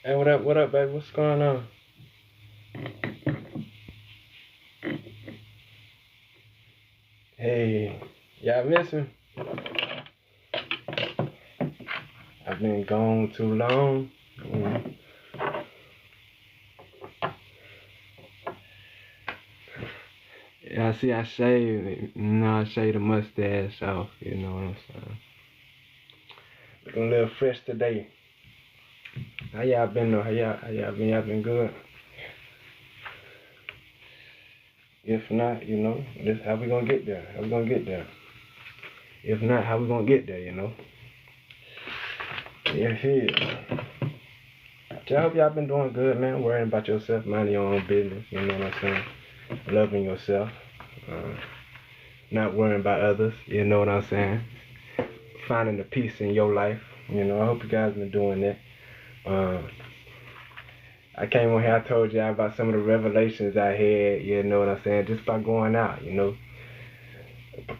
Hey, what up, baby? What's going on? Hey, y'all miss me? I've been gone too long. Mm. Yeah, see, I shaved it. No, I shaved the mustache off. You know what I'm saying? Looking a little fresh today. How y'all been though? How y'all been? Y'all been good? If not, this how we gonna get there? How we gonna get there? If not, how we gonna get there? Yeah, shit. I hope y'all been doing good, man. Worrying about yourself, minding your own business. You know what I'm saying? Loving yourself. Uh, Not worrying about others. You know what I'm saying? Finding the peace in your life. I hope you guys been doing that. I came on here, I told y'all about some of the revelations I had, you know what I'm saying, just by going out.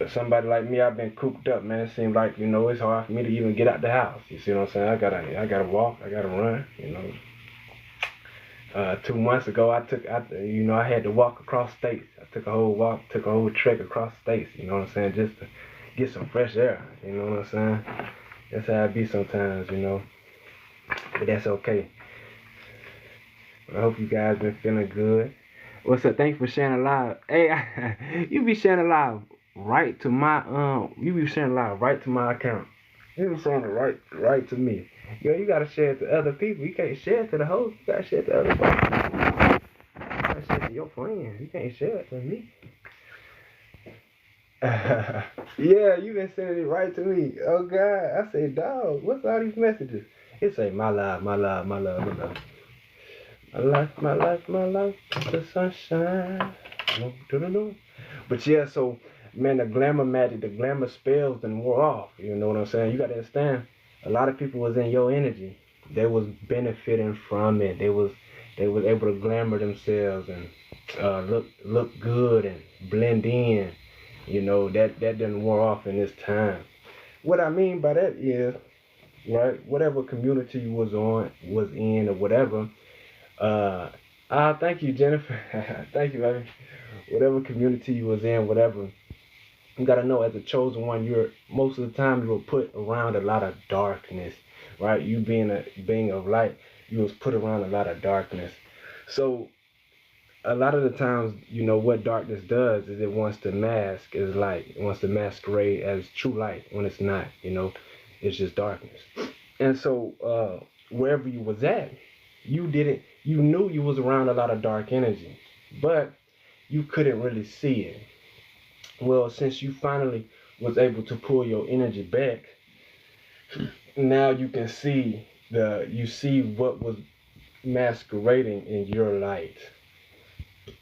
Somebody like me, I've been cooped up, man. It seems like, it's hard for me to even get out the house. You see what I'm saying? I gotta walk, I gotta run. 2 months ago, I had to walk across states. I took a whole trek across states, you know what I'm saying, just to get some fresh air, you know what I'm saying? That's how it be sometimes. But that's okay. I hope you guys been feeling good. What's up? Thanks for sharing live. Hey, you be sharing live right to my You be sharing live right to my account. You be sharing it right to me. You gotta share it to other people. You can't share it to the host. You gotta share it to other folks. You gotta share it to your friends. You can't share it to me. Yeah, you been sending it right to me. Oh God, I say, dog, what's all these messages? It say my love, my love, my love, my love. My life, my life, my life, the sunshine. But yeah, so man, the glamour magic, the glamour spells done wore off. You know what I'm saying? You gotta understand, a lot of people was in your energy. They was benefiting from it. They was able to glamour themselves and look good and blend in. That didn't wear off in this time. What I mean by that is, right, whatever community you was in or whatever, thank you, Jennifer. Thank you, baby. Whatever community you was in, whatever, you gotta know, as a chosen one, you're most of the time you were put around a lot of darkness, right? You being a being of light, you was put around a lot of darkness. So a lot of the times, what darkness does is it wants to mask as light. It wants to masquerade as true light when it's not. It's just darkness. And so wherever you was at, you knew you was around a lot of dark energy, but you couldn't really see it. Well, since you finally was able to pull your energy back, now you can see what was masquerading in your light.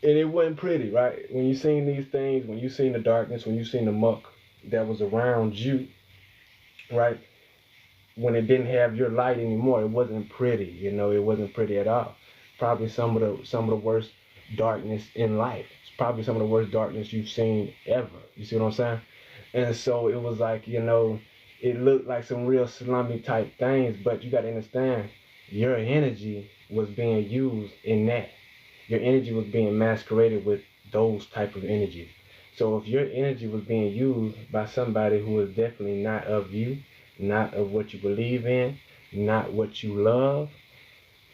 And it wasn't pretty, right? When you seen these things, when you seen the darkness, when you seen the muck that was around you, right? When it didn't have your light anymore, it wasn't pretty. It wasn't pretty at all. Probably some of the worst darkness in life. It's probably some of the worst darkness you've seen ever. You see what I'm saying? And so it was like, it looked like some real slummy type things, but you got to understand, your energy was being used in that. Your energy was being masqueraded with those type of energies. So if your energy was being used by somebody who is definitely not of you, not of what you believe in, not what you love,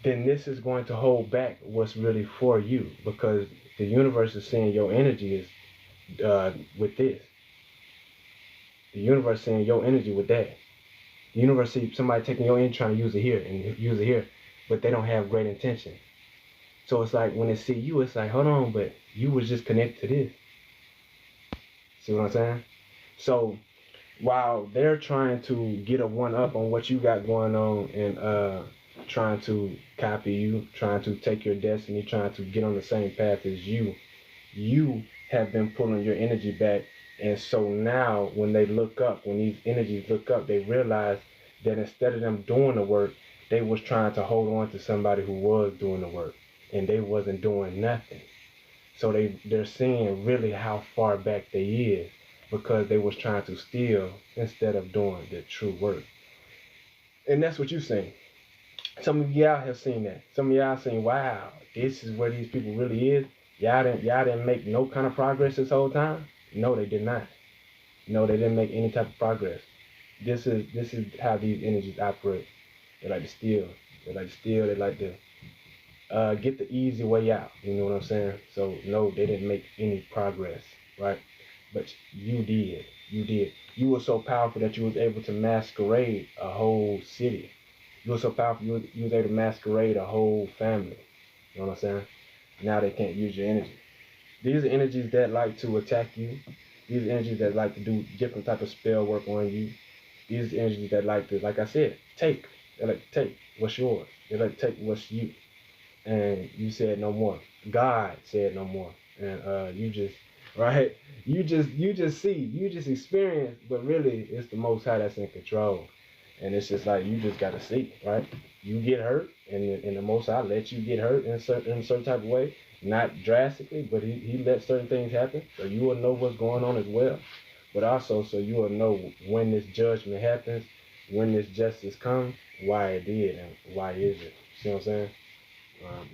then this is going to hold back what's really for you, because the universe is saying your energy is with this. The universe saying your energy with that. The universe sees somebody taking your energy, trying to use it here and use it here, but they don't have great intention. So it's like when they see you, it's like, hold on, but you was just connected to this. See what I'm saying? So while they're trying to get a one up on what you got going on, and trying to copy you, trying to take your destiny, trying to get on the same path as you have been pulling your energy back. And so now when they look up, when these energies look up, they realize that instead of them doing the work, they was trying to hold on to somebody who was doing the work and they wasn't doing nothing. So they're seeing really how far back they is because they was trying to steal instead of doing the true work. And that's what you saying. Some of y'all have seen that. Some of y'all saying, wow, this is where these people really is. Y'all didn't make no kind of progress this whole time? No, they did not. No, they didn't make any type of progress. This is how these energies operate. They like to steal. They like to steal. They like to get the easy way out. You know what I'm saying? So no, they didn't make any progress, right? But you did. You did. You were so powerful that you was able to masquerade a whole city. You were so powerful. You was able to masquerade a whole family. You know what I'm saying? Now they can't use your energy. These are energies that like to attack you. These are energies that like to do different type of spell work on you. These are energies that like to, like I said, take. They like to take what's yours. They like to take what's you. And you said no more. God said no more. And you just right. You just experience, but really it's the Most High that's in control. And it's just like you just gotta see, right? You get hurt, and the Most High lets you get hurt in a certain type of way, not drastically, but he lets certain things happen, so you will know what's going on as well. But also, so you will know when this judgment happens, when this justice comes, why it did, and why is it. See what I'm saying?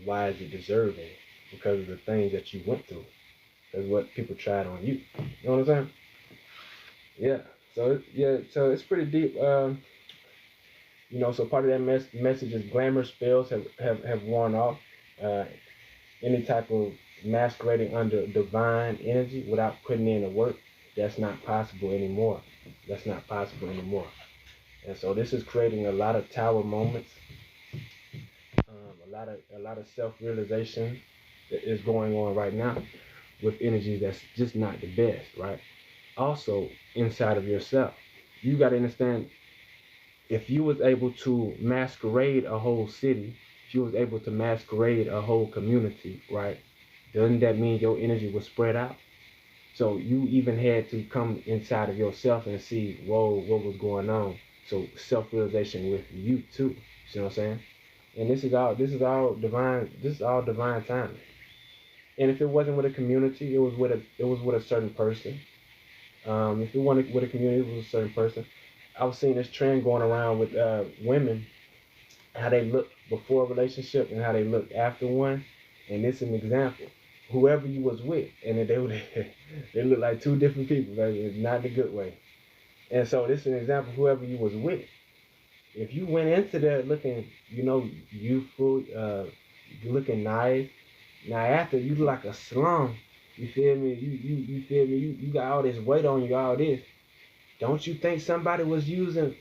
Why is it deserving? Because of the things that you went through. That's what people tried on you. You know what I'm saying? Yeah. So it's pretty deep. So part of that message is glamour spells have worn off. Uh, any type of masquerading under divine energy without putting in the work, that's not possible anymore. That's not possible anymore. And so this is creating a lot of tower moments, a lot of self-realization that is going on right now with energy that's just not the best, right? Also, inside of yourself, you got to understand, if you was able to masquerade a whole city, if you was able to masquerade a whole community, right? Doesn't that mean your energy was spread out? So you even had to come inside of yourself and see, whoa, what was going on. So self-realization with you too. See what I'm saying? And this is all divine timing. And if it wasn't with a community, it was with a certain person. If it wasn't with a community, it was a certain person. I was seeing this trend going around with women, how they look before a relationship and how they look after one. And this is an example. Whoever you was with, and then they would they look like two different people, right? It's not the good way. And so this is an example. Whoever you was with, if you went into there looking, youthful, looking nice, now after you look like a slum, you feel me? You feel me? You got all this weight on you, all this. Don't you think somebody was using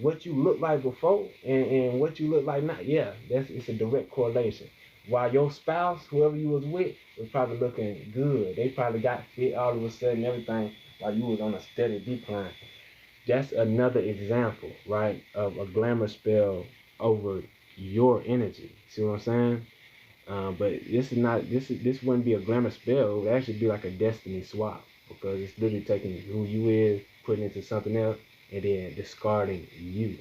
what you look like before and what you look like now? Yeah, it's a direct correlation. While your spouse, whoever you was with, was probably looking good. They probably got fit all of a sudden, everything, while you was on a steady decline. That's another example, right, of a glamour spell over your energy. See what I'm saying? But this wouldn't be a glamour spell. It would actually be like a destiny swap because it's literally taking who you is, putting into something else, and then discarding you.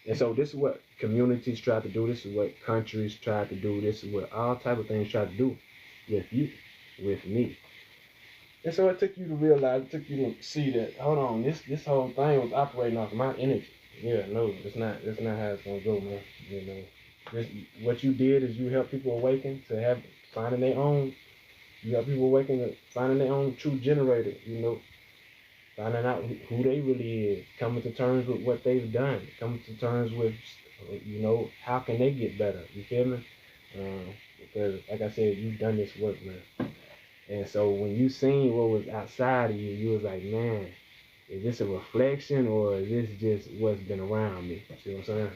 And so this is what communities try to do. This is what countries try to do. This is what all type of things try to do with you, with me. And so it took you to realize, it took you to see that, hold on, this whole thing was operating off my energy. Yeah, no, it's not. That's not how it's gonna go, man. You know, what you did is you help people awaken to have finding their own. You help people awaken to finding their own true generator. Finding out who they really is, coming to terms with what they've done, coming to terms with, how can they get better. You feel me? Because, like I said, you've done this work, man. And so when you seen what was outside of you, you was like, man, is this a reflection or is this just what's been around me? See what I'm saying?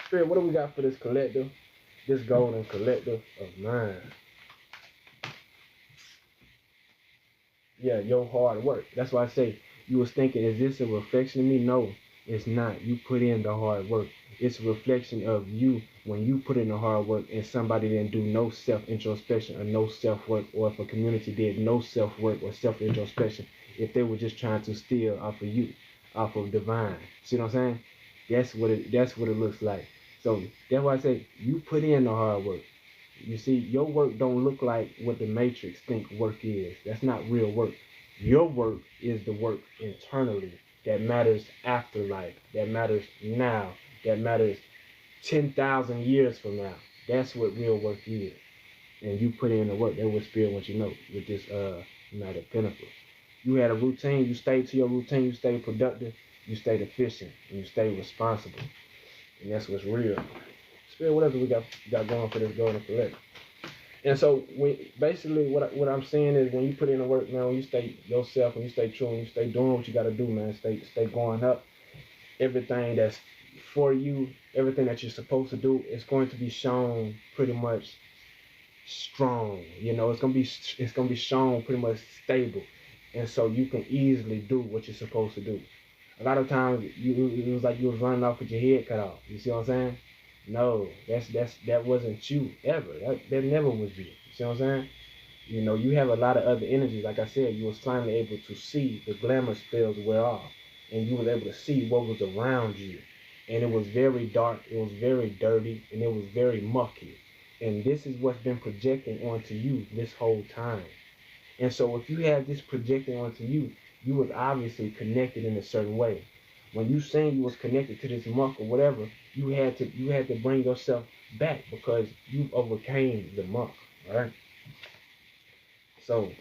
Spirit, what do we got for this collective, this golden collective of mine? Yeah, your hard work. That's why I say you was thinking, is this a reflection of me? No. It's not. You put in the hard work. It's a reflection of you when you put in the hard work and somebody didn't do no self-introspection or no self-work, or if a community did no self-work or self-introspection, if they were just trying to steal off of you, off of divine. See what I'm saying? That's what it looks like. So that's why I say you put in the hard work. You see, your work don't look like what the Matrix think work is. That's not real work. Your work is the work internally that matters afterlife, that matters now, that matters 10,000 years from now. That's what real work is. And you put in the work. That's what Spirit wants you to know with this Knight of Pentacles. You had a routine, you stayed to your routine, you stayed productive, you stayed efficient, and you stayed responsible. And that's what's real. Spirit, what else we got going for this golden collect? And so basically what I'm saying is when you put in the work, man, when you stay yourself, when you stay true, and you stay doing what you gotta do, man, stay going up, everything that's for you, everything that you're supposed to do, is going to be shown pretty much strong. You know, it's gonna be shown pretty much stable. And so you can easily do what you're supposed to do. A lot of times it was like you was running off with your head cut off. You see what I'm saying? No, that wasn't you ever. That never was you. You see what I'm saying? You know, you have a lot of other energies. Like I said, you was finally able to see the glamour spells wear off, and you was able to see what was around you. And it was very dark, it was very dirty, and it was very mucky. And this is what's been projecting onto you this whole time. And so if you have this projecting onto you, you was obviously connected in a certain way. When you saying you was connected to this muck or whatever, you had to bring yourself back because you overcame the muck, right? So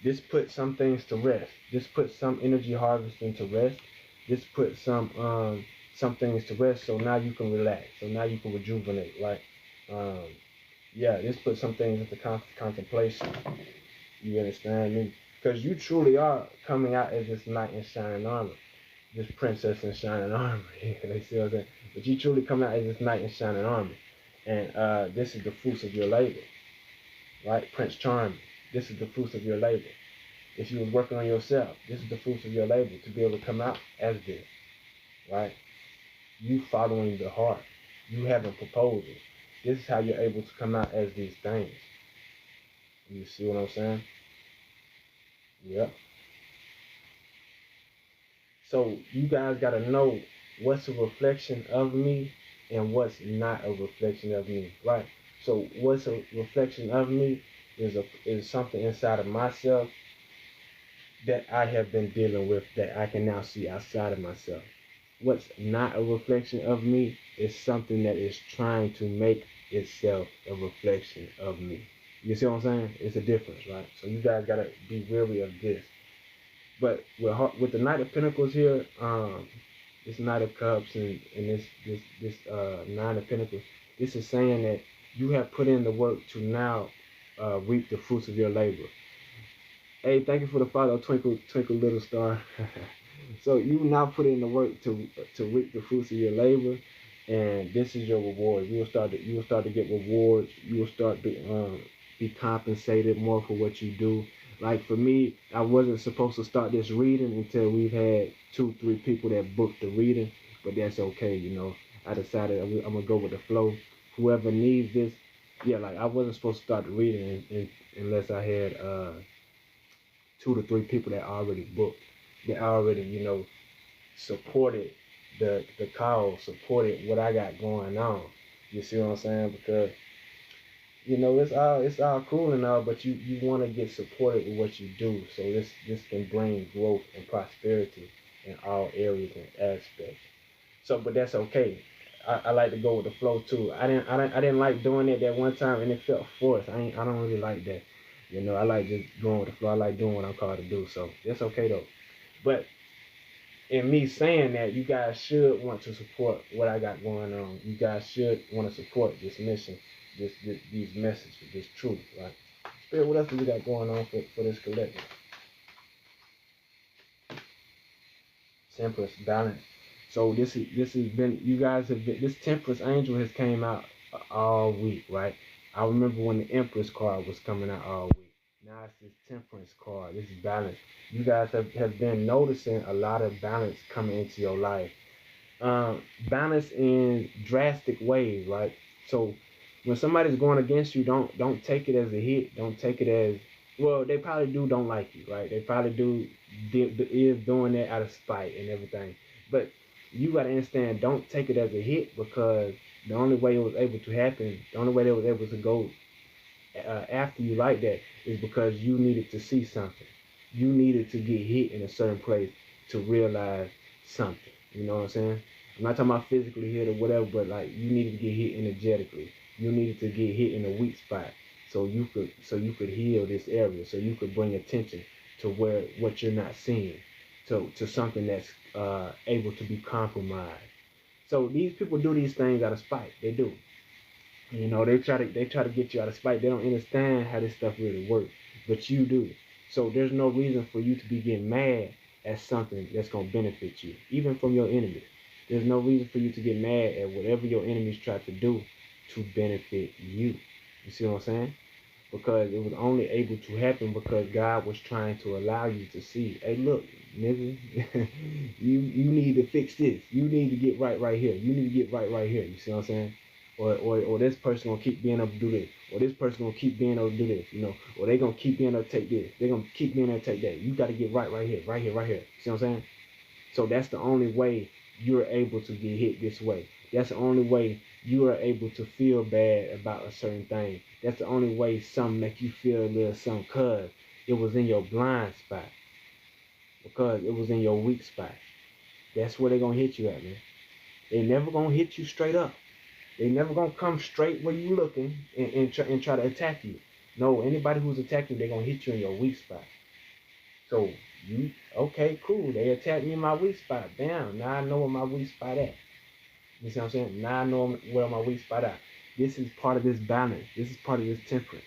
this put some things to rest. This put some energy harvesting to rest. This put some things to rest. So now you can relax. So now you can rejuvenate, right? Yeah, this put some things into contemplation. You understand me? Because you truly are coming out as this knight in shining armor, this princess in shining armor. They see what I'm saying? But you truly come out as this knight in shining armor, and this is the fruits of your labor, right? Prince Charming. This is the fruits of your labor. If you was working on yourself, this is the fruits of your labor to be able to come out as this, right? You following the heart. You having proposals. This is how you're able to come out as these things. You see what I'm saying? Yep. So you guys got to know what's a reflection of me and what's not a reflection of me, right? So what's a reflection of me is something inside of myself that I have been dealing with that I can now see outside of myself. What's not a reflection of me is something that is trying to make itself a reflection of me. You see what I'm saying? It's a difference, right? So you guys got to be wary of this. But with the Knight of Pentacles here, this Knight of Cups and this Nine of Pentacles, this is saying that you have put in the work to now reap the fruits of your labor. Hey, thank you for the follow, Twinkle Twinkle Little Star. So you now put in the work to reap the fruits of your labor, and this is your reward. You will start to get rewards. You will start to be compensated more for what you do. Like for me, I wasn't supposed to start this reading until we've had 2-3 people that booked the reading, but that's okay, you know. I decided I'm gonna go with the flow. Whoever needs this, yeah, like I wasn't supposed to start the reading unless I had 2 to 3 people that already booked, that already, you know, supported the cause, supported what I got going on. You see what I'm saying? Because you know, it's all cool and all, but you want to get supported with what you do. So this can bring growth and prosperity in all areas and aspects. So, but that's okay. I like to go with the flow too. I didn't like doing it that one time and it felt forced. I don't really like that. You know, I like just going with the flow. I like doing what I'm called to do. So that's okay though. But in me saying that, you guys should want to support what I got going on. You guys should want to support this mission, these messages, this truth, right? Spirit, what else do we got going on for this collective? Temperance, balance. So this has been, you guys have been, this Temperance Angel has came out all week, right? I remember when the Empress card was coming out all week. Now it's this Temperance card, this balance. You guys have been noticing a lot of balance coming into your life. balance in drastic ways, right? So when somebody's going against you, don't take it as a hit. Don't take it as, well, they probably don't like you, right? They probably is doing that out of spite and everything. But you gotta understand, don't take it as a hit, because the only way it was able to happen, the only way they was able to go after you like that is because you needed to see something. You needed to get hit in a certain place to realize something. You know what I'm saying? I'm not talking about physically hit or whatever, but like you needed to get hit energetically. You needed to get hit in a weak spot so you could heal this area, so you could bring attention to where what you're not seeing, to something that's able to be compromised. So these people do these things out of spite. They do. You know, they try to get you out of spite. They don't understand how this stuff really works, but you do. So there's no reason for you to be getting mad at something that's gonna benefit you, even from your enemies. There's no reason for you to get mad at whatever your enemies try to do to benefit you. You see what I'm saying? Because it was only able to happen because God was trying to allow you to see, hey, look, nigga, you need to fix this. You need to get right here. You need to get right here. You see what I'm saying? Or this person gonna keep being able to do this, or this person gonna keep being able to do this, you know, or they gonna keep being able to take this, they gonna keep being able to take that. You gotta get right here, right here, right here. See what I'm saying? So that's the only way you're able to get hit this way. That's the only way you are able to feel bad about a certain thing. That's the only way something make you feel a little something, cause it was in your blind spot, because it was in your weak spot. That's where they gonna hit you at, man. They never gonna hit you straight up. They never gonna come straight where you looking and try to attack you. No, anybody who's attacking, they gonna hit you in your weak spot. So you, okay, cool. They attacked me in my weak spot. Damn, now I know where my weak spot at. You see what I'm saying? Now I know where my weak spot at. This is part of this balance. This is part of this temperance.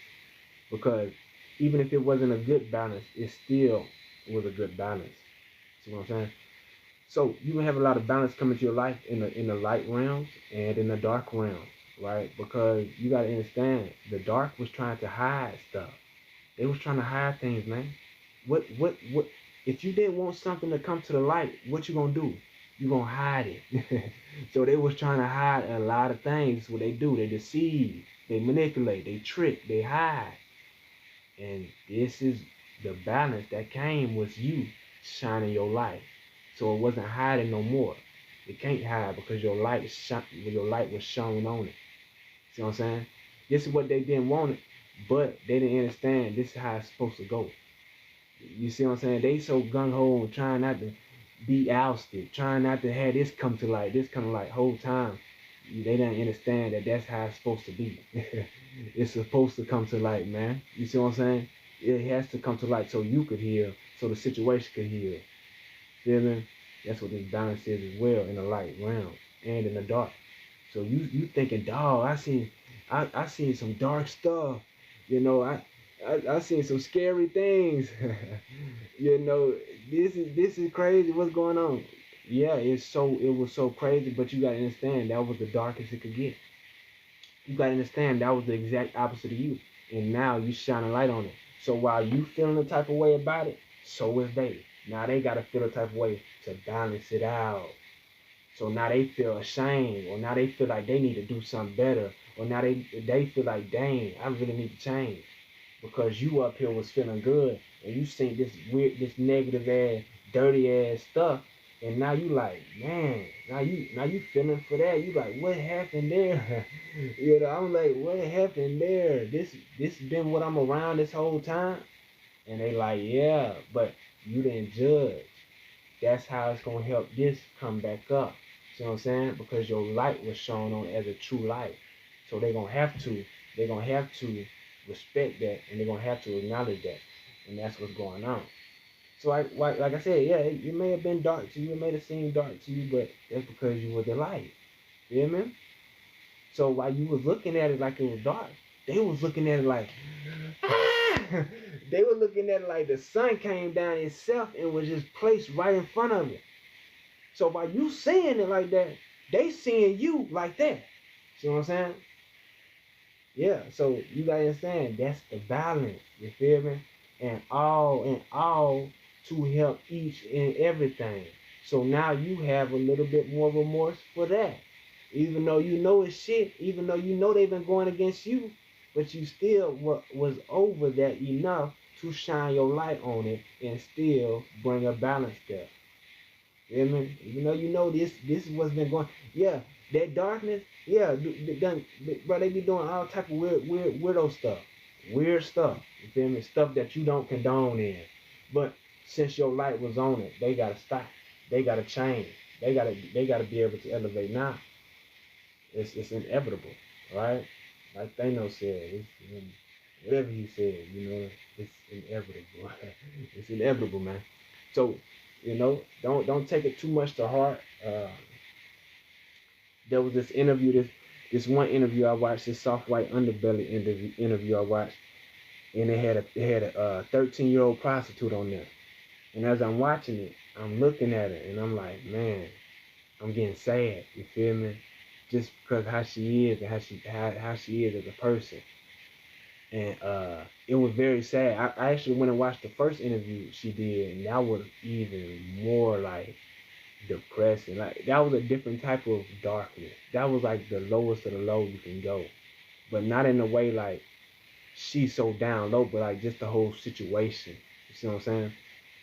Because even if it wasn't a good balance, it still was a good balance. See what I'm saying? So you can have a lot of balance coming to your life in the light realms and in the dark realms, right? Because you gotta understand, the dark was trying to hide stuff. They was trying to hide things, man. What? If you didn't want something to come to the light, what you gonna do? You gonna hide it. So they was trying to hide a lot of things. What they do, they deceive, they manipulate, they trick, they hide. And this is the balance that came with you shining your light. So it wasn't hiding no more. It can't hide because your light was shown on it. See what I'm saying? This is what they didn't want it, but they didn't understand this is how it's supposed to go. You see what I'm saying? They so gung ho and trying not to be ousted, trying not to have this come to light, this come to light whole time. They didn't understand that that's how it's supposed to be. It's supposed to come to light, man. You see what I'm saying? It has to come to light so you could heal, so the situation could heal. Feel me? That's what this balance is as well, in the light realm and in the dark. So you thinking, dog, I seen some dark stuff. You know, I seen some scary things. You know, this is crazy. What's going on? Yeah, it was so crazy, but you gotta understand that was the darkest it could get. You gotta understand that was the exact opposite of you. And now you shine a light on it. So while you feeling the type of way about it, so is they. Now they gotta feel the type of way to balance it out. So now they feel ashamed, or now they feel like they need to do something better, or now they feel like, dang, I really need to change. Because you up here was feeling good, and you seen this weird, this negative ass, dirty ass stuff, and now you like, man, now you feeling for that. You like, what happened there? You know, I'm like, what happened there? This been what I'm around this whole time, and they like, yeah, but you didn't judge. That's how it's gonna help this come back up. See what I'm saying? Because your light was shown on as a true light. So they're gonna have to respect that, and they're gonna have to acknowledge that. And that's what's going on. So like I said, yeah, it may have been dark to you, it may have seemed dark to you, but that's because you were the light. You know what I mean? So while you was looking at it like it was dark, they was looking at it like, ah! They were looking at it like the sun came down itself and was just placed right in front of it. So by you seeing it like that, they seeing you like that. See what I'm saying? Yeah, so you gotta understand that's the balance. You feel me? And all to help each and everything. So now you have a little bit more remorse for that. Even though you know it's shit, even though you know they've been going against you, but you still was over that enough to shine your light on it and still bring a balance there. You know what I mean? Even though you know this is what's been going. Yeah, that darkness. Yeah, bro, they be doing all type of weirdo stuff, weird stuff. You feel me? Stuff that you don't condone in. But since your light was on it, they gotta stop. They gotta change. They gotta be able to elevate now. It's inevitable, right? Like Thanos said, whatever he said, it's inevitable. It's inevitable, man. So, don't take it too much to heart. There was this one interview I watched, this soft white underbelly interview I watched, and it had a 13-year-old prostitute on there. And as I'm watching it, I'm looking at it, and I'm like, man, I'm getting sad. You feel me? Just because how she is and how she is as a person. And it was very sad. I actually went and watched the first interview she did, and that was even more like depressing. Like that was a different type of darkness. That was like the lowest of the low you can go. But not in a way like she's so down low, but like just the whole situation. You see what I'm saying?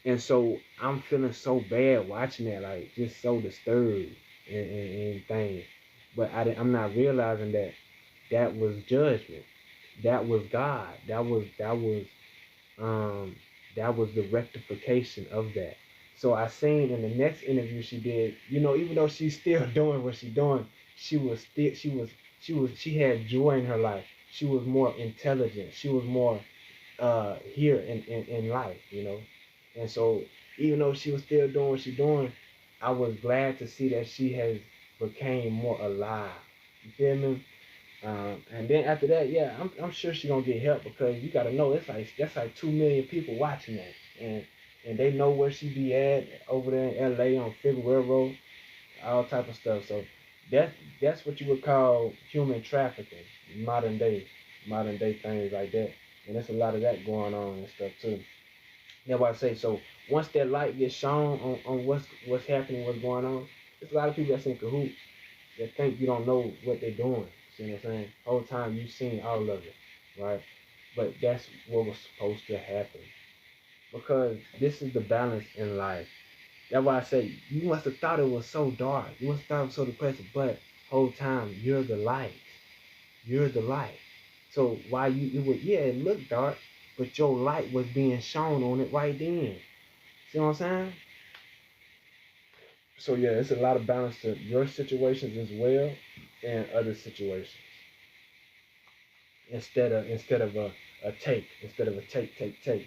And so I'm feeling so bad watching that, like just so disturbed and things. But I'm not realizing that was judgment. That was God. That was the rectification of that. So I seen in the next interview she did, even though she's still doing what she's doing, she had joy in her life. She was more intelligent. She was more here in life. And so even though she was still doing what she's doing, I was glad to see that she has became more alive. You feel me? And then after that, yeah, I'm sure she's gonna get help because you gotta know that's like 2 million people watching that, and they know where she be at over there in LA on Figueroa Road, all type of stuff. So that's what you would call human trafficking, modern day things like that, and there's a lot of that going on and stuff too. That's why I say so. Once that light gets shown on what's happening, what's going on, there's a lot of people that's in cahoots that think you don't know what they're doing. See what I'm saying? Whole time you've seen all of it, right? But that's what was supposed to happen. Because this is the balance in life. That's why I say you must have thought it was so dark. You must have thought it was so depressing. But whole time you're the light. You're the light. So while it looked dark, but your light was being shown on it right then. See what I'm saying? So yeah, it's a lot of balance to your situations as well and other situations. Instead of a take.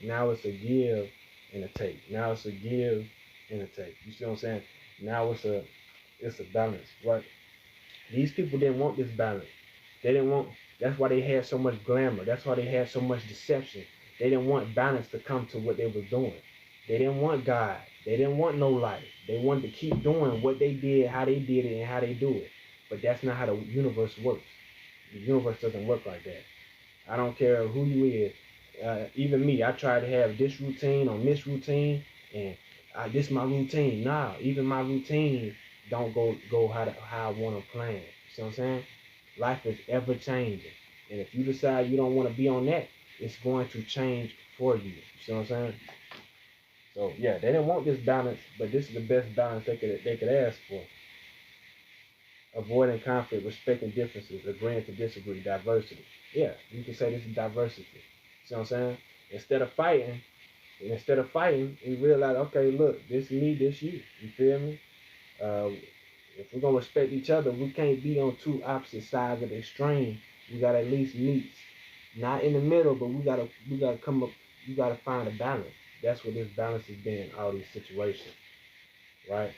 Now it's a give and a take. Now it's a give and a take. You see what I'm saying? Now it's a balance, right? These people didn't want this balance. They didn't want. That's why they had so much glamour. That's why they had so much deception. They didn't want balance to come to what they were doing. They didn't want God. They didn't want no life. They wanted to keep doing what they did, how they did it, and how they do it. But that's not how the universe works. The universe doesn't work like that. I don't care who you is. Even me, I try to have this routine on this routine, and this my routine. Nah, even my routine don't go how I want to plan. You see what I'm saying? Life is ever changing, and if you decide you don't want to be on that, it's going to change for you. You see what I'm saying? So yeah, they didn't want this balance, but this is the best balance they could ask for. Avoiding conflict, respecting differences, agreeing to disagree, diversity. Yeah, you can say this is diversity. See what I'm saying? Instead of fighting, we realize, okay, look, this me, this you. You feel me? Uh, if we're gonna respect each other, we can't be on two opposite sides of the extreme. We gotta at least meet, not in the middle, but we gotta come up. You gotta find a balance. That's what this balance has been in all these situations, right?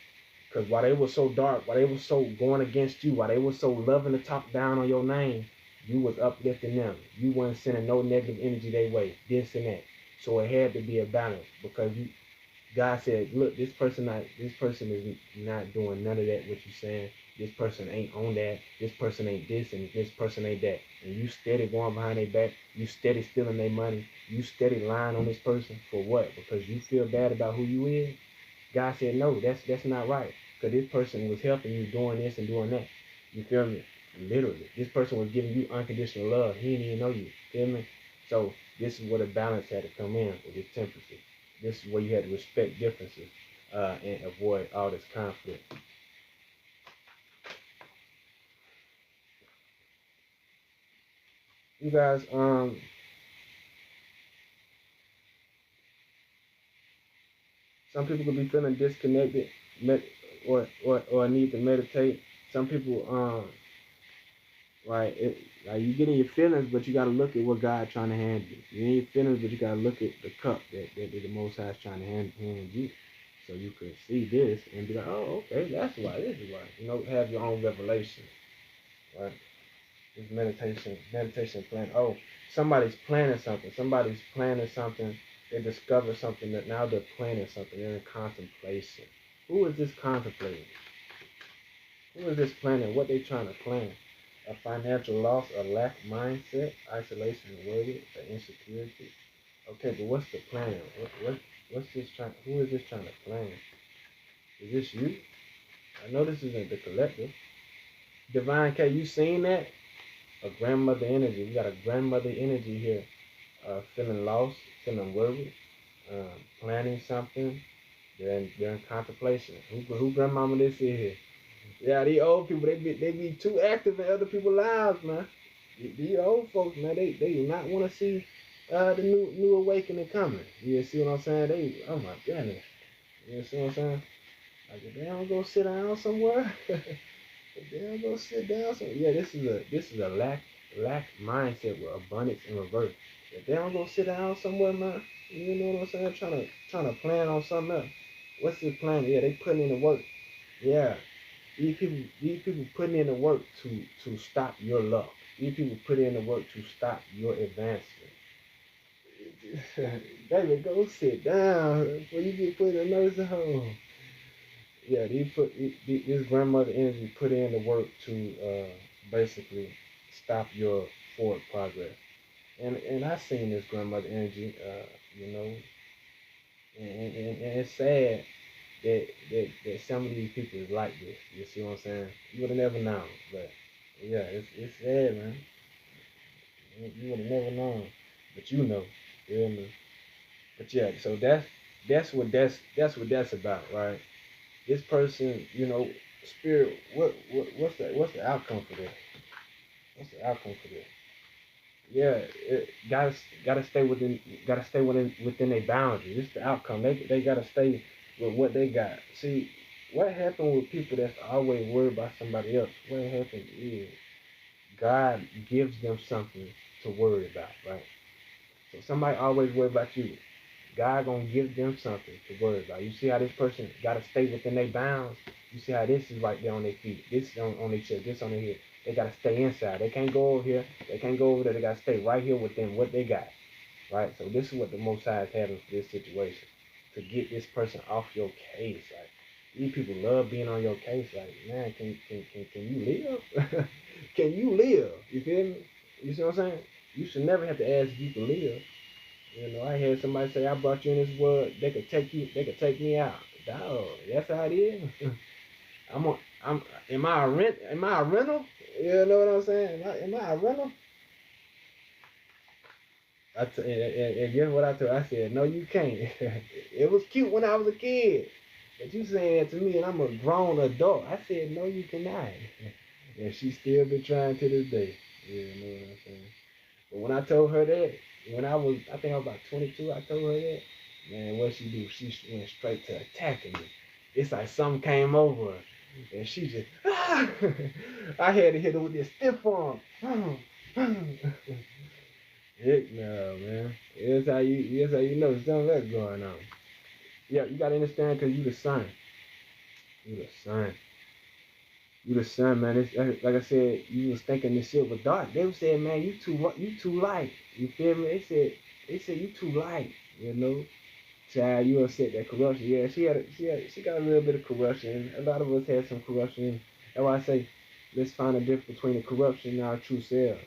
Because while they were so dark, while they were so going against you, while they were so loving to talk down on your name, you was uplifting them. You weren't sending no negative energy their way, this and that. So it had to be a balance because God said, look, this person is not doing none of that. What you saying? This person ain't on that. This person ain't this, and this person ain't that. And you steady going behind their back. You steady stealing their money. You steady lying on this person for what? Because you feel bad about who you is. God said, no, that's not right. Because this person was helping you doing this and doing that. You feel me? Literally. This person was giving you unconditional love. He didn't even know you. Feel me? So this is where the balance had to come in with this temperance. This is where you had to respect differences and avoid all this conflict. You guys, some people could be feeling disconnected, or need to meditate. Some people, right, like you get in your feelings, but you gotta look at what God trying to hand you. You in your feelings, but you gotta look at the cup that the Most High is trying to hand you, so you could see this and be like, oh, okay, that's why. This is why. You know, have your own revelation, right? This meditation plan. Oh, somebody's planning something. Somebody's planning something. They discover something that now they're planning something. They're in contemplation. Who is this contemplating? Who is this planning? What they trying to plan? A financial loss, a lack mindset, isolation and worry, the insecurity. Okay, but what's the plan? What's this trying? Who is this trying to plan? Is this you? I know this isn't the collective. Divine K, you seen that? A grandmother energy. We got a grandmother energy here. Feeling lost, feeling worried, planning something. They're in contemplation. Who grandmama this is here? Yeah, these old people, they be too active in other people's lives, man. These old folks, man, they do not want to see the new awakening coming. You see what I'm saying? Oh my goodness. You see what I'm saying? Like if they don't go sit down somewhere, if they don't go sit down somewhere, yeah, this is a lack mindset with abundance in reverse. If they don't go sit down somewhere, man, you know what I'm saying? Trying to plan on something else. What's this plan? Yeah, they putting in the work. Yeah, these people putting in the work to stop your luck. These people put in the work to stop your advancement. Baby, go sit down before you get put in a nursing home. Yeah, this grandmother energy put in the work to basically stop your forward progress. And I seen this grandmother energy, you know, and it's sad that some of these people is like this. You see what I'm saying? You would have never known, but yeah, it's sad, man. You would have never known, but you know, you know. But yeah, so that's what that's about, right? This person, you know, spirit. What's the outcome for this? What's the outcome for this? Yeah, it gotta stay within their boundaries. It's the outcome. They gotta stay with what they got. See, what happened with people that's always worried about somebody else? What happened is God gives them something to worry about, right? So somebody always worry about you. God gonna give them something to worry about. You see how this person gotta stay within their bounds. You see how this is right there on their feet. This is on their chest. This on their head. They gotta stay inside. They can't go over here. They can't go over there. They gotta stay right here within what they got. Right. So this is what the Most High is having for this situation, to get this person off your case. Like these people love being on your case. Like man, can you live? Can you live? You feel me? You see what I'm saying? You should never have to ask if you can live. You know, I had somebody say, I brought you in this world, they could take me out. Dog, that's how it is. Am I a rental? You know what I'm saying? Am I a rental? And guess what I told her? I said, no, you can't. It was cute when I was a kid. But you saying that to me and I'm a grown adult. I said, no, you cannot. And she still been trying to this day. You know what I'm saying? But when I told her that, I think I was about 22, I told her that, man, what she do? She went straight to attacking me. It's like something came over her, and she just, ah! I had to hit her with this stiff arm. Heck no, man. That's how you know something that's going on. Yeah, you gotta understand, cause you the son. You the son. You the son, man. Like I said, you was thinking this shit was dark. They was saying, man, you too light. You feel me? They said you too light. You know, child, you upset that corruption. Yeah, she got a little bit of corruption. A lot of us had some corruption. That's why I say, let's find a difference between the corruption and our true self.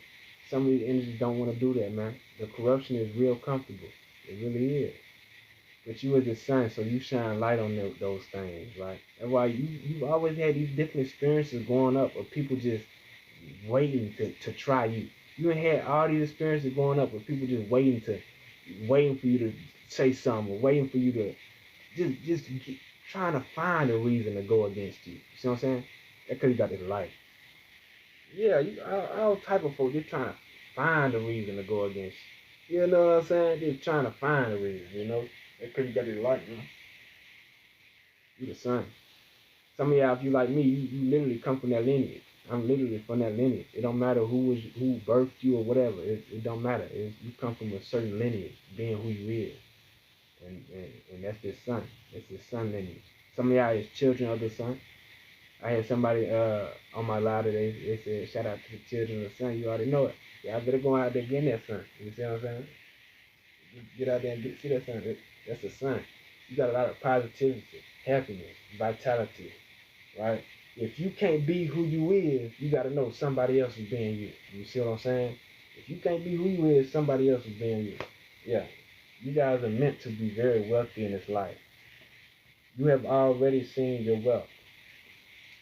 Some of these energies don't want to do that, man. The corruption is real comfortable. It really is. But you as the sun, so you shine light on those things, right? And why you always had these different experiences growing up of people just waiting to try you. You ain't had all these experiences growing up of people just waiting for you to say something, or waiting for you to trying to find a reason to go against you. You see what I'm saying? That cause you got this life. Yeah, all type of folks, they're trying to find a reason to go against you. You know what I'm saying? They're trying to find a reason, you know? That cause you got this light, man. You the sun. Some of y'all, if you like me, you literally come from that lineage. I'm literally from that lineage. It don't matter who birthed you or whatever. It don't matter. You come from a certain lineage, being who you is. And that's this sun. That's this sun lineage. Some of y'all is children of the sun. I had somebody on my live today. They said, "Shout out to the children of the sun." You already know it. Y'all better go out there getting that sun. You see what I'm saying? Get out there and see that sun. That's the sun. You got a lot of positivity, happiness, vitality, right? If you can't be who you is, you got to know somebody else is being you. You see what I'm saying? If you can't be who you is, somebody else is being you. Yeah. You guys are meant to be very wealthy in this life. You have already seen your wealth.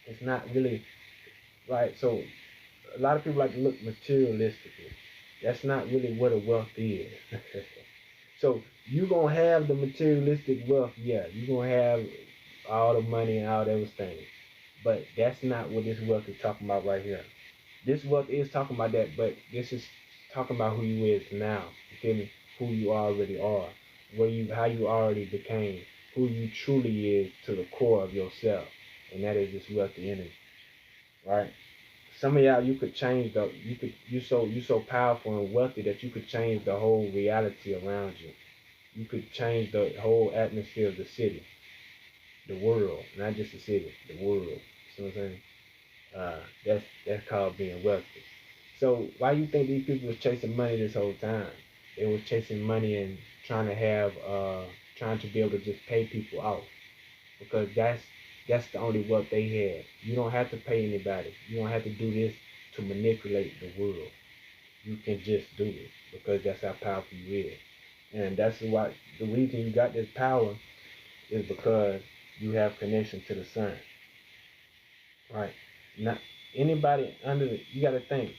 It's not really right. So a lot of people like to look materialistically. That's not really what a wealth is. So you gonna have the materialistic wealth, yeah. You gonna have all the money and all those things. But that's not what this wealth is talking about right here. This wealth is talking about that, but this is talking about who you is now. You feel me? Who you already are, how you already became, who you truly is to the core of yourself, and that is this wealthy energy, right? Some of y'all, you could change you so powerful and wealthy that you could change the whole reality around you. You could change the whole atmosphere of the city, the world, not just the city, the world. You see what I'm saying? That's called being wealthy. So why you think these people was chasing money this whole time? They was chasing money and trying to be able to just pay people off, because that's the only wealth they had. You don't have to pay anybody. You don't have to do this to manipulate the world. You can just do it because that's how powerful you is. And that's why the reason you got this power is because you have connection to the sun. Right? Not anybody you gotta think,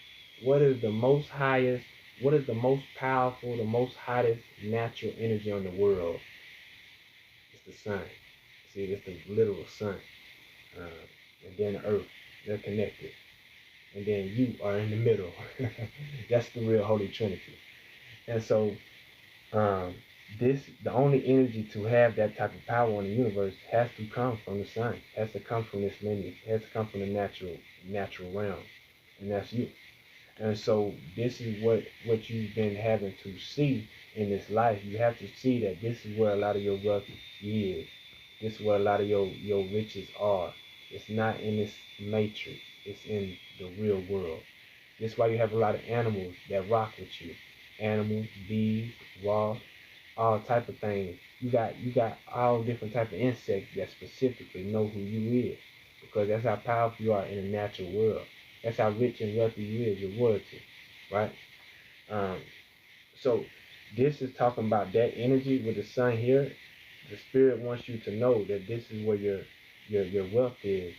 what is the most highest, what is the most powerful, the most hottest natural energy on the world? It's the sun. See, it's the literal sun. Uh, and then the earth. They're connected. And then you are in the middle. That's the real Holy Trinity. And so um, the only energy to have that type of power in the universe has to come from the sun, has to come from this lineage, has to come from the natural realm, and that's you. And so this is what you've been having to see in this life. You have to see that this is where a lot of your wealth is. This is where a lot of your riches are. It's not in this matrix. It's in the real world. This is why you have a lot of animals that rock with you. Animals, bees, wasps, all type of things. You got all different type of insects that specifically know who you is, because that's how powerful you are in the natural world. That's how rich and wealthy you is, your royalty, right? Um, so this is talking about that energy with the sun here. The spirit wants you to know that this is where your wealth is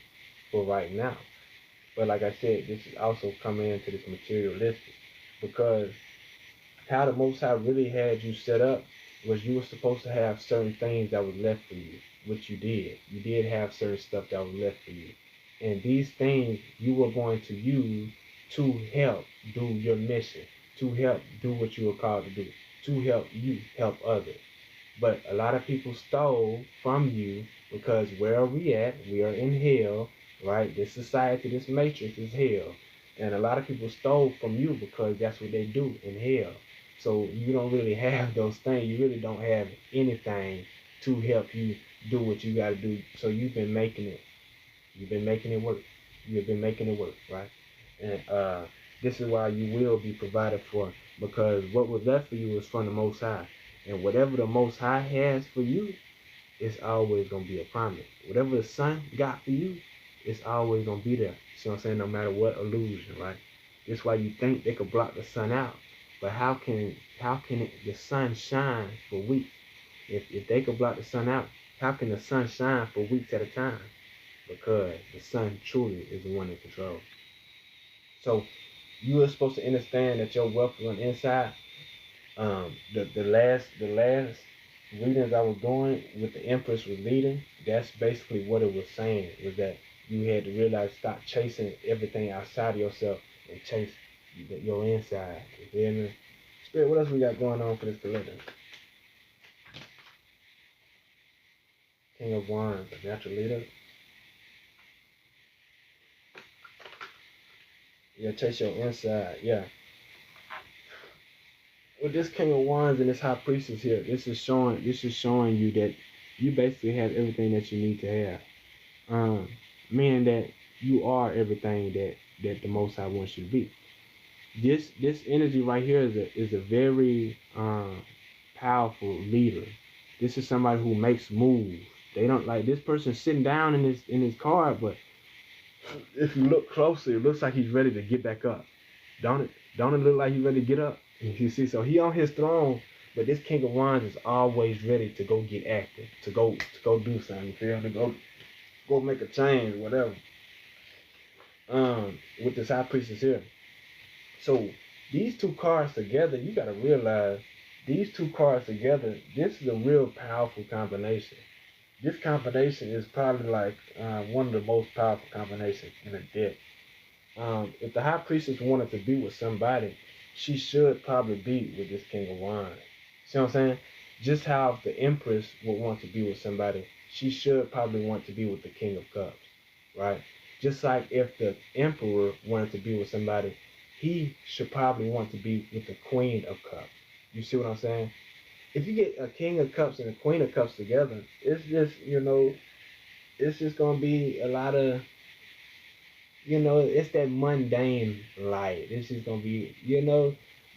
for right now. But like I said, this is also coming into this materialistic, because how the Most High really had you set up was you were supposed to have certain things that was left for you, which you did. You did have certain stuff that was left for you. And these things you were going to use to help do your mission, to help do what you were called to do, to help you help others. But a lot of people stole from you, because where are we at? We are in hell, right? This society, this matrix is hell. And a lot of people stole from you because that's what they do in hell. So you don't really have those things. You really don't have anything to help you do what you got to do. So you've been making it. You've been making it work. You've been making it work, right? And this is why you will be provided for, because what was left for you is from the Most High. And whatever the Most High has for you, it's always going to be a promise. Whatever the sun got for you, it's always going to be there. See what I'm saying? No matter what illusion, right? That's why you think they could block the sun out. But how can the sun shine for weeks? If they could block the sun out, how can the sun shine for weeks at a time? Because the sun truly is the one in control. So you are supposed to understand that your wealth is on the inside. The last readings I was doing with the Empress was leading. That's basically what it was saying, was that you had to realize, stop chasing everything outside of yourself and chase your inside. You feel me? Spirit, what else we got going on for this collector? King of Wands, a natural leader. Yeah, chase your inside. Yeah. With this King of Wands and this High Priestess here, this is showing you that you basically have everything that you need to have. Meaning that you are everything that the Most High wants you to be. This energy right here is a very powerful leader. This is somebody who makes moves. They don't, like, this person sitting down in his car, but if you look closely, it looks like he's ready to get back up. Don't it? Don't it look like he's ready to get up? You see, so he on his throne, but this King of Wands is always ready to go get active, to go do something. You feel me? To go make a change, whatever. With this High Priestess here. So these two cards together, you gotta realize these two cards together, this is a real powerful combination. This combination is probably like one of the most powerful combinations in a deck. If the High Priestess wanted to be with somebody, she should probably be with this King of Wands. See what I'm saying? Just how the Empress would want to be with somebody, she should probably want to be with the King of Cups, right? Just like if the Emperor wanted to be with somebody, he should probably want to be with the Queen of Cups. You see what I'm saying? If you get a King of Cups and a Queen of Cups together, it's just, it's just going to be a lot of, it's that mundane light. It's just going to be,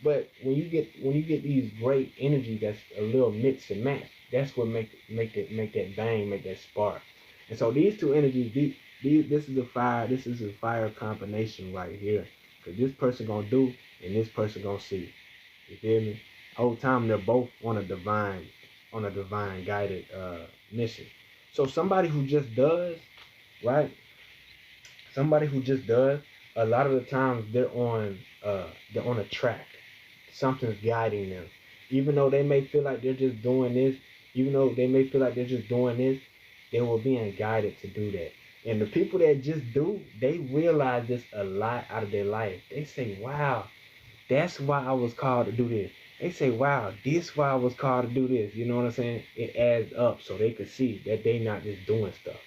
but when you get these great energy that's a little mix and match, that's what make that bang, make that spark. And so these two energies, this is a fire combination right here. Because this person going to do and this person going to see. You feel me? Whole time they're both on a divine guided mission. So somebody who just does, right? Somebody who just does, a lot of the times they're on a track. Something's guiding them. Even though they may feel like they're just doing this, they were being guided to do that. And the people that just do, they realize this a lot out of their life. They say, wow, that's why I was called to do this. They say, wow, this why I was called to do this. You know what I'm saying? It adds up so they could see that they not just doing stuff.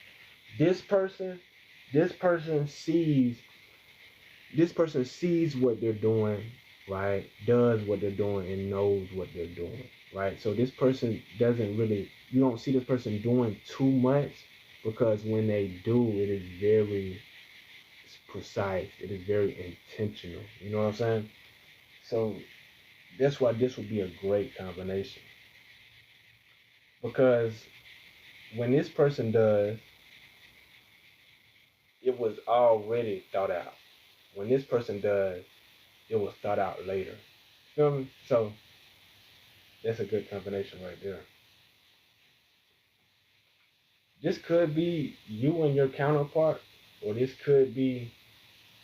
This person sees what they're doing, right? Does what they're doing and knows what they're doing, right? So this person you don't see this person doing too much, because when they do, it is very precise. It is very intentional. You know what I'm saying? So that's why this would be a great combination. Because when this person does, it was already thought out. When this person does, it was thought out later. Feel me? So that's a good combination right there. This could be you and your counterpart, or this could be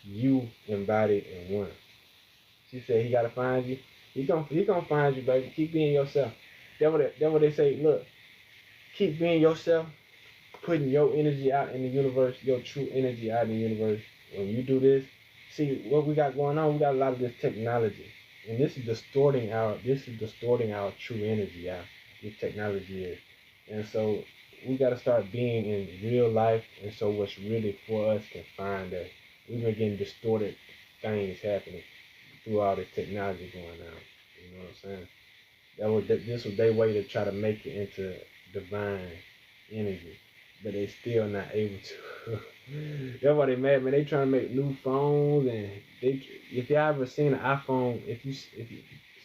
you embodied in one. She said he gotta find you. He gonna find you, baby. Keep being yourself. That's what they say. Look, keep being yourself, putting your energy out in the universe, your true energy out in the universe. When you do this, see what we got going on. We got a lot of this technology, and this is distorting our true energy out. This technology is, and so we got to start being in real life. And so what's really for us can find that we've been getting distorted things happening through all this technology going on. You know what I'm saying? This was their way to try to make it into divine energy, but they still not able to. That's why they mad, man. They trying to make new phones, and if y'all ever seen an iPhone,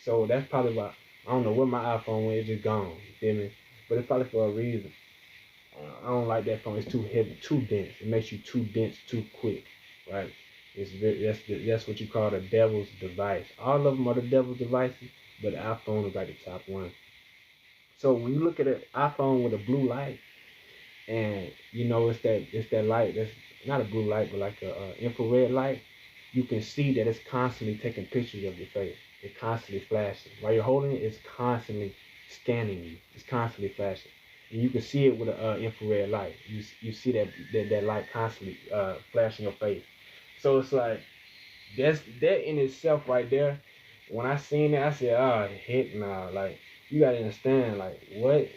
so that's probably why. I don't know where my iPhone went. It's just gone. You feel me? But it's probably for a reason. I don't like that phone. It's too heavy, too dense. It makes you too dense, too quick, right? That's what you call the devil's device. All of them are the devil's devices, but the iPhone is like the top one. So when you look at an iPhone with a blue light, and you know it's that light that's not a blue light, but like a infrared light, you can see that it's constantly taking pictures of your face. It's constantly flashing. While you're holding it, it's constantly scanning you. It's constantly flashing. And you can see it with an infrared light. You see that light constantly flashing your face. So it's like that in itself right there. When I seen that, I said, "Oh heck no!" Like you gotta understand, like what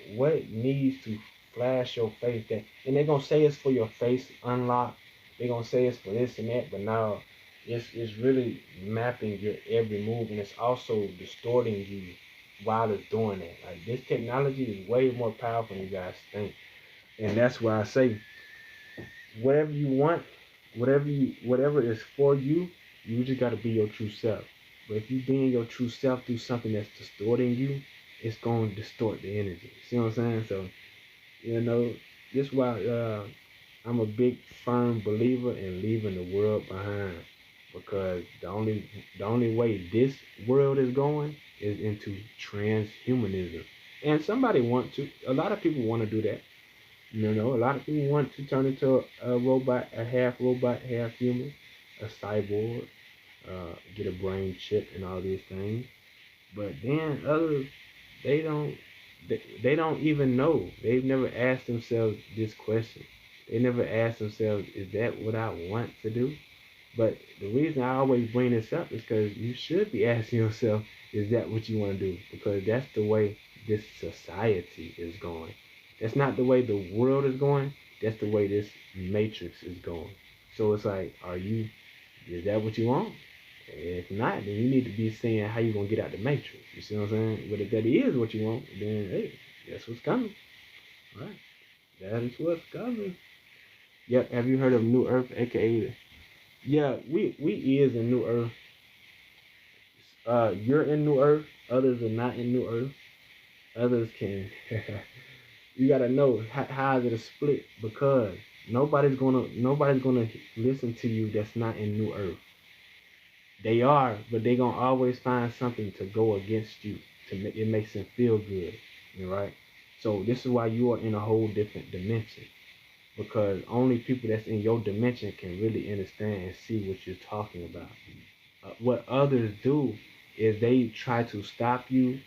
needs to flash your face. That and they're gonna say it's for your face unlock. They're gonna say it's for this and that, but now it's really mapping your every move, and it's also distorting you while it's doing that. Like this technology is way more powerful than you guys think, and that's why I say whatever you want, whatever is for you, you just gotta be your true self. But if you being your true self through something that's distorting you, it's gonna distort the energy. See what I'm saying? So you know, this why I'm a big firm believer in leaving the world behind because the only way this world is going is into transhumanism. And somebody want to a lot of people want to do that. You know, a lot of people want to turn into a robot, half human, a cyborg, get a brain chip and all these things. But then others, they don't, they don't even know. They've never asked themselves this question. They never asked themselves, is that what I want to do? But the reason I always bring this up is because you should be asking yourself, is that what you want to do? Because that's the way this society is going. That's not the way the world is going. That's the way this matrix is going. So it's like, is that what you want? If not, then you need to be saying how you gonna get out the matrix. You see what I'm saying? But if that is what you want, then hey, that's what's coming. Right? That is what's coming. Yep. Have you heard of New Earth, aka yeah, we is in New Earth. You're in New Earth. Others are not in New Earth. Others can. You gotta know how is it a split because nobody's gonna listen to you that's not in New Earth. They are, but they gonna always find something to go against you to make it makes them feel good. Right? So this is why you are in a whole different dimension because only people that's in your dimension can really understand and see what you're talking about. What others do is they try to stop you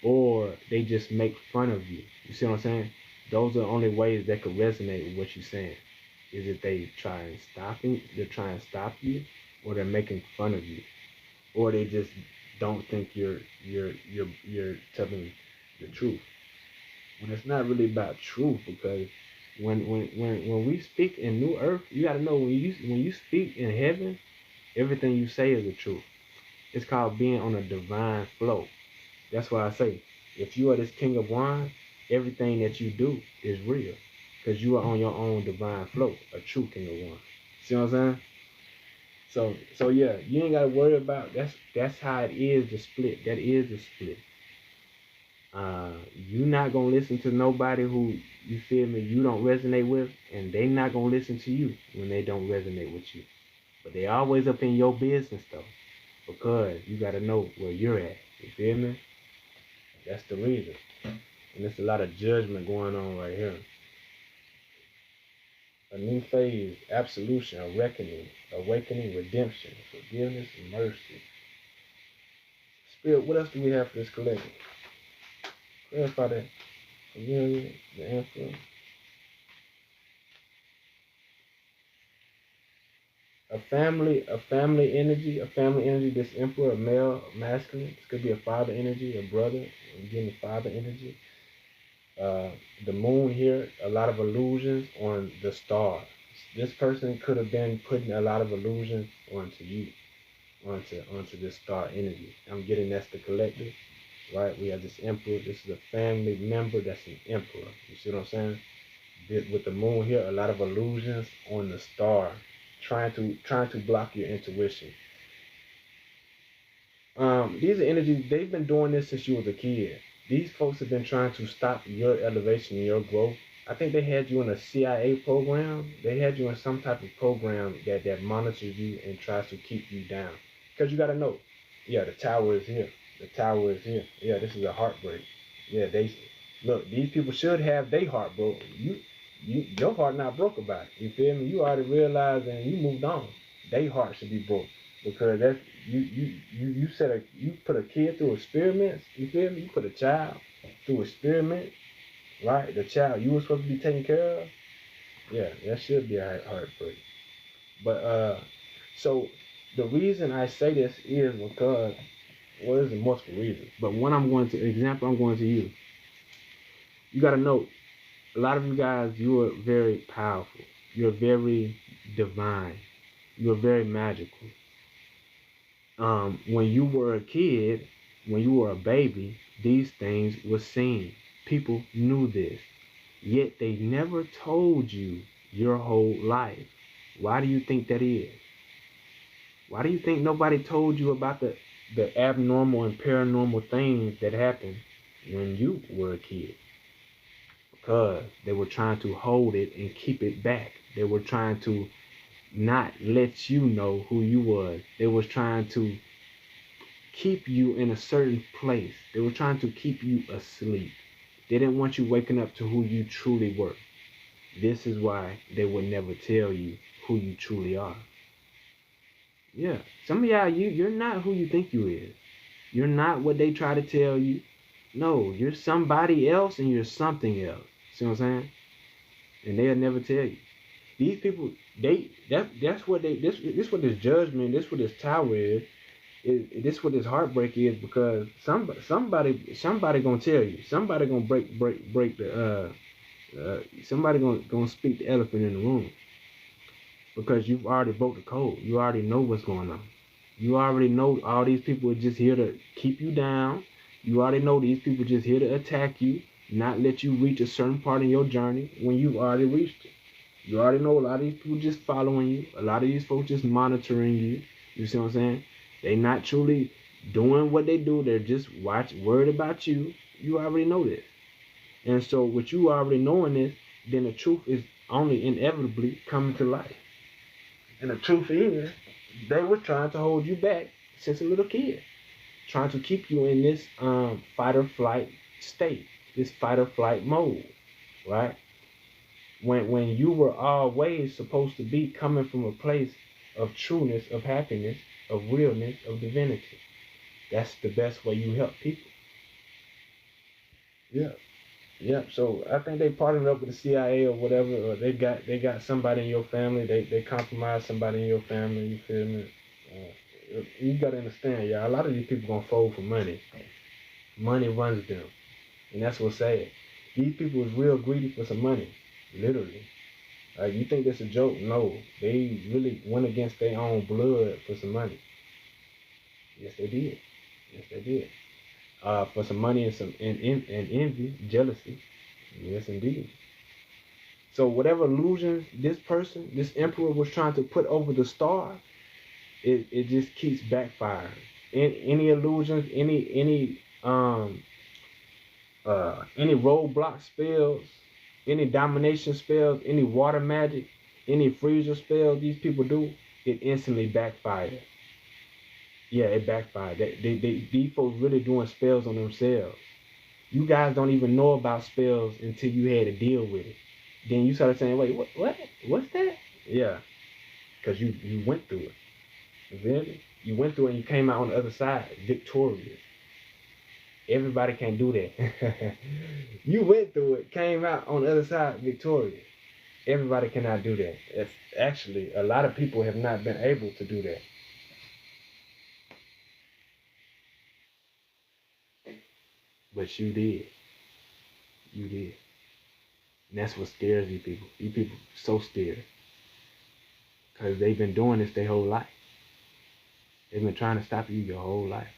or they just make fun of you. You see what I'm saying? Those are the only ways that could resonate with what you're saying. Is if they're trying to stop you, or they're making fun of you, or they just don't think you're telling the truth. When it's not really about truth, because when we speak in New Earth, you gotta know when you speak in heaven, everything you say is the truth. It's called being on a divine flow. That's why I say, if you are this king of wine, everything that you do is real. Because you are on your own divine flow, a true king of wine. See what I'm saying? So yeah, you ain't gotta worry about that's how it is the split. That is the split. You not gonna listen to nobody who you feel me you don't resonate with, and they not gonna listen to you when they don't resonate with you. But they always up in your business though, because you gotta know where you're at. You feel me? That's the reason. And there's a lot of judgment going on right here. A new phase, absolution, a reckoning, awakening, redemption, forgiveness, and mercy. Spirit, what else do we have for this collective? Clarify that. Familiar, the answer. A family energy, this emperor, a male, masculine. This could be a father energy, a brother, again, the father energy. Uh, the moon here, a lot of illusions on the star. This person could have been putting a lot of illusions onto you, onto this star energy. I'm getting that's the collective, right? We have this emperor. This is a family member that's an emperor. You see what I'm saying? With the moon here, a lot of illusions on the star, trying to block your intuition. These are energies. They've been doing this since you was a kid. These folks have been trying to stop your elevation and your growth. I think they had you in a CIA program. They had you in some type of program that monitors you and tries to keep you down. Because you got to know, yeah, the tower is here. The tower is here. Yeah, this is a heartbreak. Yeah, Look, these people should have their heart broke. Your heart not broke about it. You feel me? You already realized and you moved on. Their heart should be broke because that's you put a kid through experiments. You feel me? You put a child through experiment, right? The child you were supposed to be taking care of. Yeah, that should be a heartbreak. But so the reason I say this is because well, there's multiple reasons. But one example I'm going to use. You got to know a lot of you guys, you are very powerful. You're very divine. You're very magical. When you were a kid, when you were a baby, these things were seen. People knew this. Yet they never told you your whole life. Why do you think that is? Why do you think nobody told you about the abnormal and paranormal things that happened when you were a kid? Because they were trying to hold it and keep it back. They were trying to not let you know who you was. They was trying to keep you in a certain place. They were trying to keep you asleep. They didn't want you waking up to who you truly were. This is why they would never tell you who you truly are. Yeah, some of y'all, you're not who you think you is. You're not what they try to tell you. No, you're somebody else and you're something else. See what I'm saying? And they'll never tell you. These people, that's what this what this judgment, this what this tower is this what this heartbreak is because somebody gonna tell you. Somebody gonna break the somebody gonna speak the elephant in the room. Because you've already broke the code. You already know what's going on. You already know all these people are just here to keep you down. You already know these people just here to attack you, not let you reach a certain part in your journey when you've already reached it. You already know a lot of these people just following you. A lot of these folks just monitoring you. You see what I'm saying? They not truly doing what they do. They're just worried about you. You already know this. And so with you already knowing this, then the truth is only inevitably coming to light. And the truth is, they were trying to hold you back since a little kid. Trying to keep you in this fight or flight state, this fight or flight mode, right? When you were always supposed to be coming from a place of trueness, of happiness, of realness, of divinity. That's the best way you help people. Yeah. Yeah, so I think they partnered up with the CIA or whatever, or they got somebody in your family. They compromised somebody in your family. You feel me? You gotta understand, y'all. A lot of these people gonna fold for money. Money runs them, and that's what's sad. These people is real greedy for some money, literally. You think that's a joke? No, they really went against their own blood for some money. Yes, they did. Yes, they did. For some money and some and envy, jealousy. Yes, indeed. So whatever illusions this emperor was trying to put over the star, it just keeps backfiring. Any illusions, any roadblock spells, any domination spells, any water magic, any freezer spells these people do, it instantly backfires. Yeah, it backfired. These folks really doing spells on themselves. You guys don't even know about spells until you had to deal with it. Then you started saying, wait, what's that? Yeah, because you went through it. You feel me? You went through it and you came out on the other side victorious. Everybody can't do that. You went through it, came out on the other side victorious. Everybody cannot do that. It's actually, a lot of people have not been able to do that. But you did. You did. And that's what scares these people. These people are so scared. Because they've been doing this their whole life. They've been trying to stop you your whole life.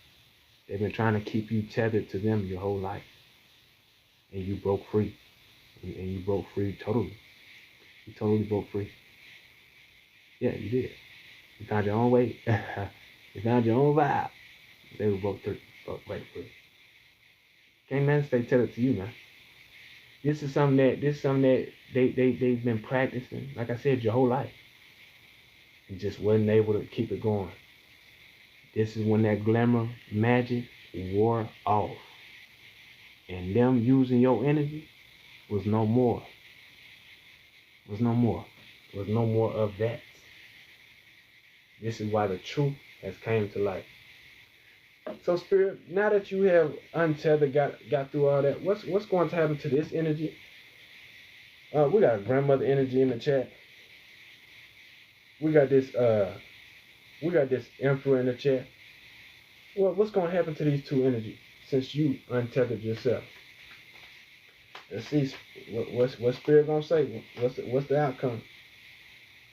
They've been trying to keep you tethered to them your whole life. And you broke free. And you broke free totally. You totally broke free. Yeah, you did. You found your own way. You found your own vibe. They were both right free. Can't nothing stay tethered to you, man. This is something that they've been practicing, like I said, your whole life. You just wasn't able to keep it going. This is when that glamour magic wore off. and them using your energy was no more. Was no more. Was no more of that. This is why the truth has came to light. So Spirit, now that you have untethered, got through all that, what's going to happen to this energy? We got grandmother energy in the chat. We got this emperor in the chat. Well, what's going to happen to these two energies since you untethered yourself? Let's see what Spirit gonna say. What's the outcome?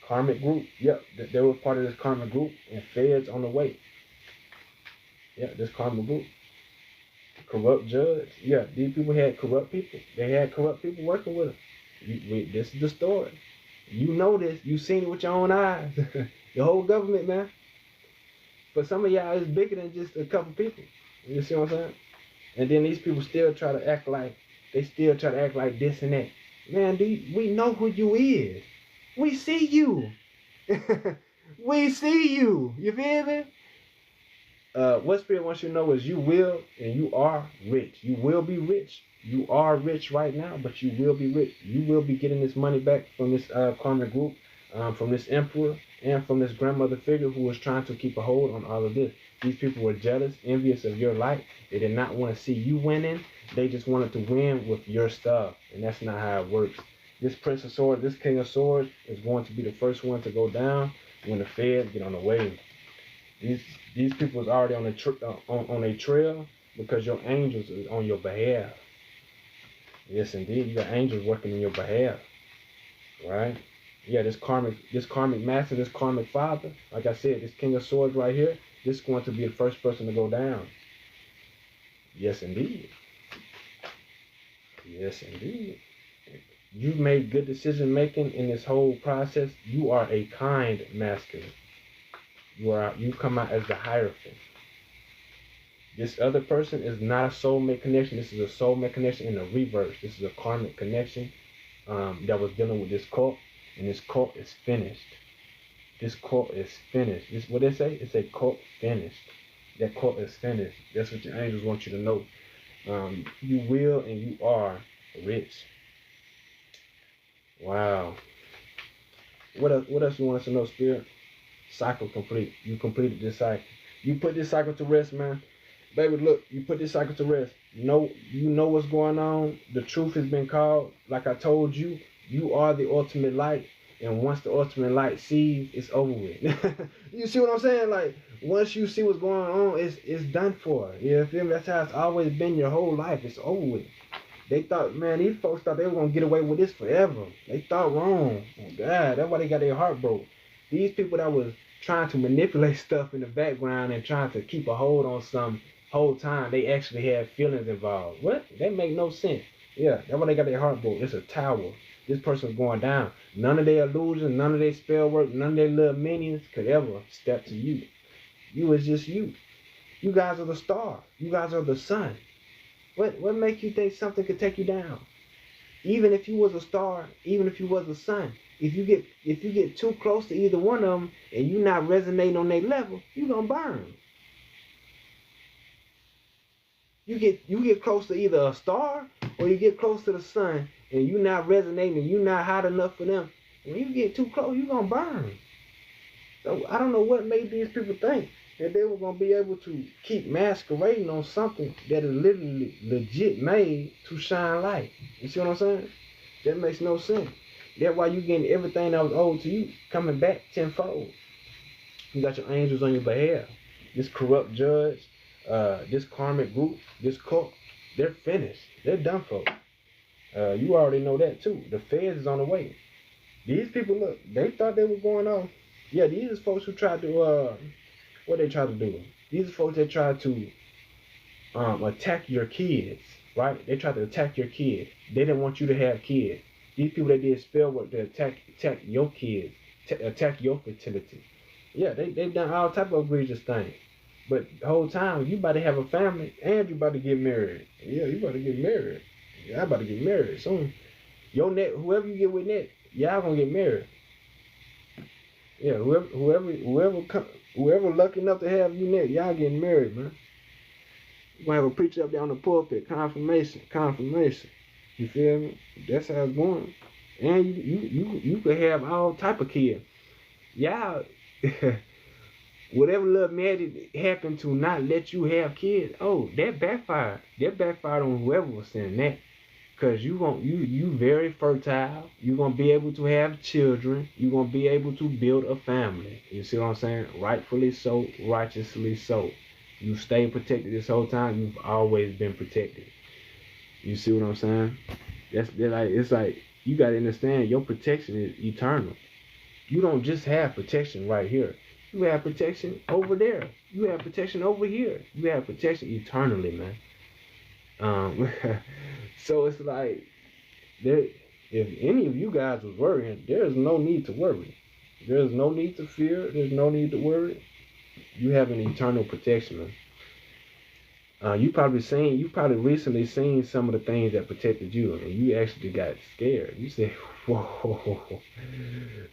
Karmic group. Yep, they were part of this karmic group, and feds on the way. Yeah, this karmic group. Corrupt judge. Yeah, these people had corrupt people. They had corrupt people working with them. This is the story. You know this. You seen it with your own eyes. The whole government, man. But some of y'all is bigger than just a couple people. You see what I'm saying? And then these people still try to act like this and that. Man, we know who you is. We see you. We see you. You feel me? What Spirit wants you to know is you will and you are rich. You will be rich. You are rich right now, but you will be rich. You will be getting this money back from this karmic group, from this emperor, and from this grandmother figure who was trying to keep a hold on all of this. These people were jealous, envious of your light. They did not want to see you winning. They just wanted to win with your stuff, and that's not how it works. This Prince of Swords, this King of Swords, is going to be the first one to go down when the feds get on the wave. These people is already on a trail because your angels is on your behalf. Yes, indeed, you got angels working in your behalf, right? Yeah, this karmic master, this karmic father, like I said, this King of Swords right here, this is going to be the first person to go down. Yes, indeed. Yes, indeed. You've made good decision making in this whole process. You are a kind masculine. You come out as the Hierophant. This other person is not a soulmate connection. This is a soulmate connection in the reverse. This is a karmic connection that was dealing with this cult, and this cult is finished. This cult is finished. This what they say? It's a cult finished. That cult is finished. That's what your angels want you to know. You will and you are rich. Wow. What else you want us to know, Spirit? Cycle complete. You completed this cycle. You put this cycle to rest, man. Baby, look, you put this cycle to rest. You know what's going on. The truth has been called. Like I told you, you are the ultimate light. And once the ultimate light sees, it's over with. You see what I'm saying? Like, once you see what's going on, it's done for. You feel me? That's how it's always been your whole life. It's over with. They thought, man, these folks thought they were going to get away with this forever. They thought wrong. Oh, God, that's why they got their heart broke. These people that was trying to manipulate stuff in the background and trying to keep a hold on some whole time, they actually had feelings involved. What? That make no sense. Yeah, that's why they got their heart broke. It's a tower. This person's going down. None of their illusions, none of their spell work, none of their little minions could ever step to you. You is just you. You guys are the star. You guys are the sun. What makes you think something could take you down? Even if you was a star, even if you was a sun, if you get too close to either one of them and you not resonating on their level, you gonna burn. You get close to either a star or you get close to the sun and you not resonating and you not hot enough for them. When you get too close, you gonna burn. So I don't know what made these people think that they were gonna be able to keep masquerading on something that is literally legit made to shine light. You see what I'm saying? That makes no sense. That's why you getting everything that was owed to you coming back tenfold. You got your angels on your behalf. This corrupt judge, this karmic group, this cult, they're finished. They're done for. You already know that too. The feds is on the way. These people, look, they thought they were going off. Yeah, these are folks who tried to, what they tried to do? These are folks that tried to attack your kids, right? They tried to attack your kids. They didn't want you to have kids. These people that did spell work to attack your kids, attack your fertility. Yeah, they've done all type of egregious things. But the whole time, you about to have a family and you about to get married. Yeah, you about to get married. Yeah, I about to get married soon. Your net, whoever you get with net, y'all gonna get married. Yeah, whoever lucky enough to have you net, y'all getting married, man. We're gonna have a preacher up there on the pulpit. Confirmation. You feel me? That's how it's going. And you could have all type of kids. Y'all, whatever little magic happened to not let you have kids, oh, that backfired. That backfired on whoever was saying that. Cause you very fertile. You're gonna be able to have children. You're gonna be able to build a family. You see what I'm saying? Rightfully so, righteously so. You stay protected this whole time. You've always been protected. You see what I'm saying? It's like you gotta understand your protection is eternal. You don't just have protection right here. You have protection over there. You have protection over here. You have protection eternally, man. So it's like, if any of you guys was worrying, there's no need to worry. There's no need to fear. There's no need to worry. You have an eternal protection, man. You probably recently seen some of the things that protected you, and you actually got scared. You said, whoa.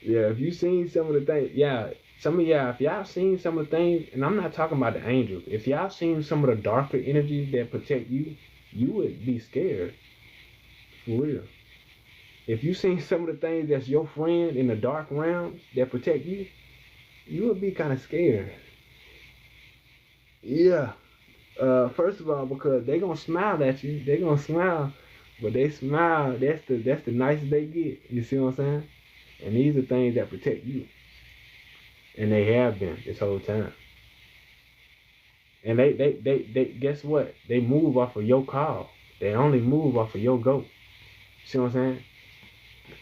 Yeah, if you seen some of the things, if y'all seen some of the things, and I'm not talking about the angels, if y'all seen some of the darker energies that protect you, you would be scared. For real. If you seen some of the things that's your friend in the dark realms that protect you, you would be kind of scared. Yeah. First of all, because they gonna smile at you. They gonna smile, but they smile. That's the nicest they get. You see what I'm saying? And these are things that protect you, and they have been this whole time. And they guess what? They move off of your call. They only move off of your goat. See what I'm saying?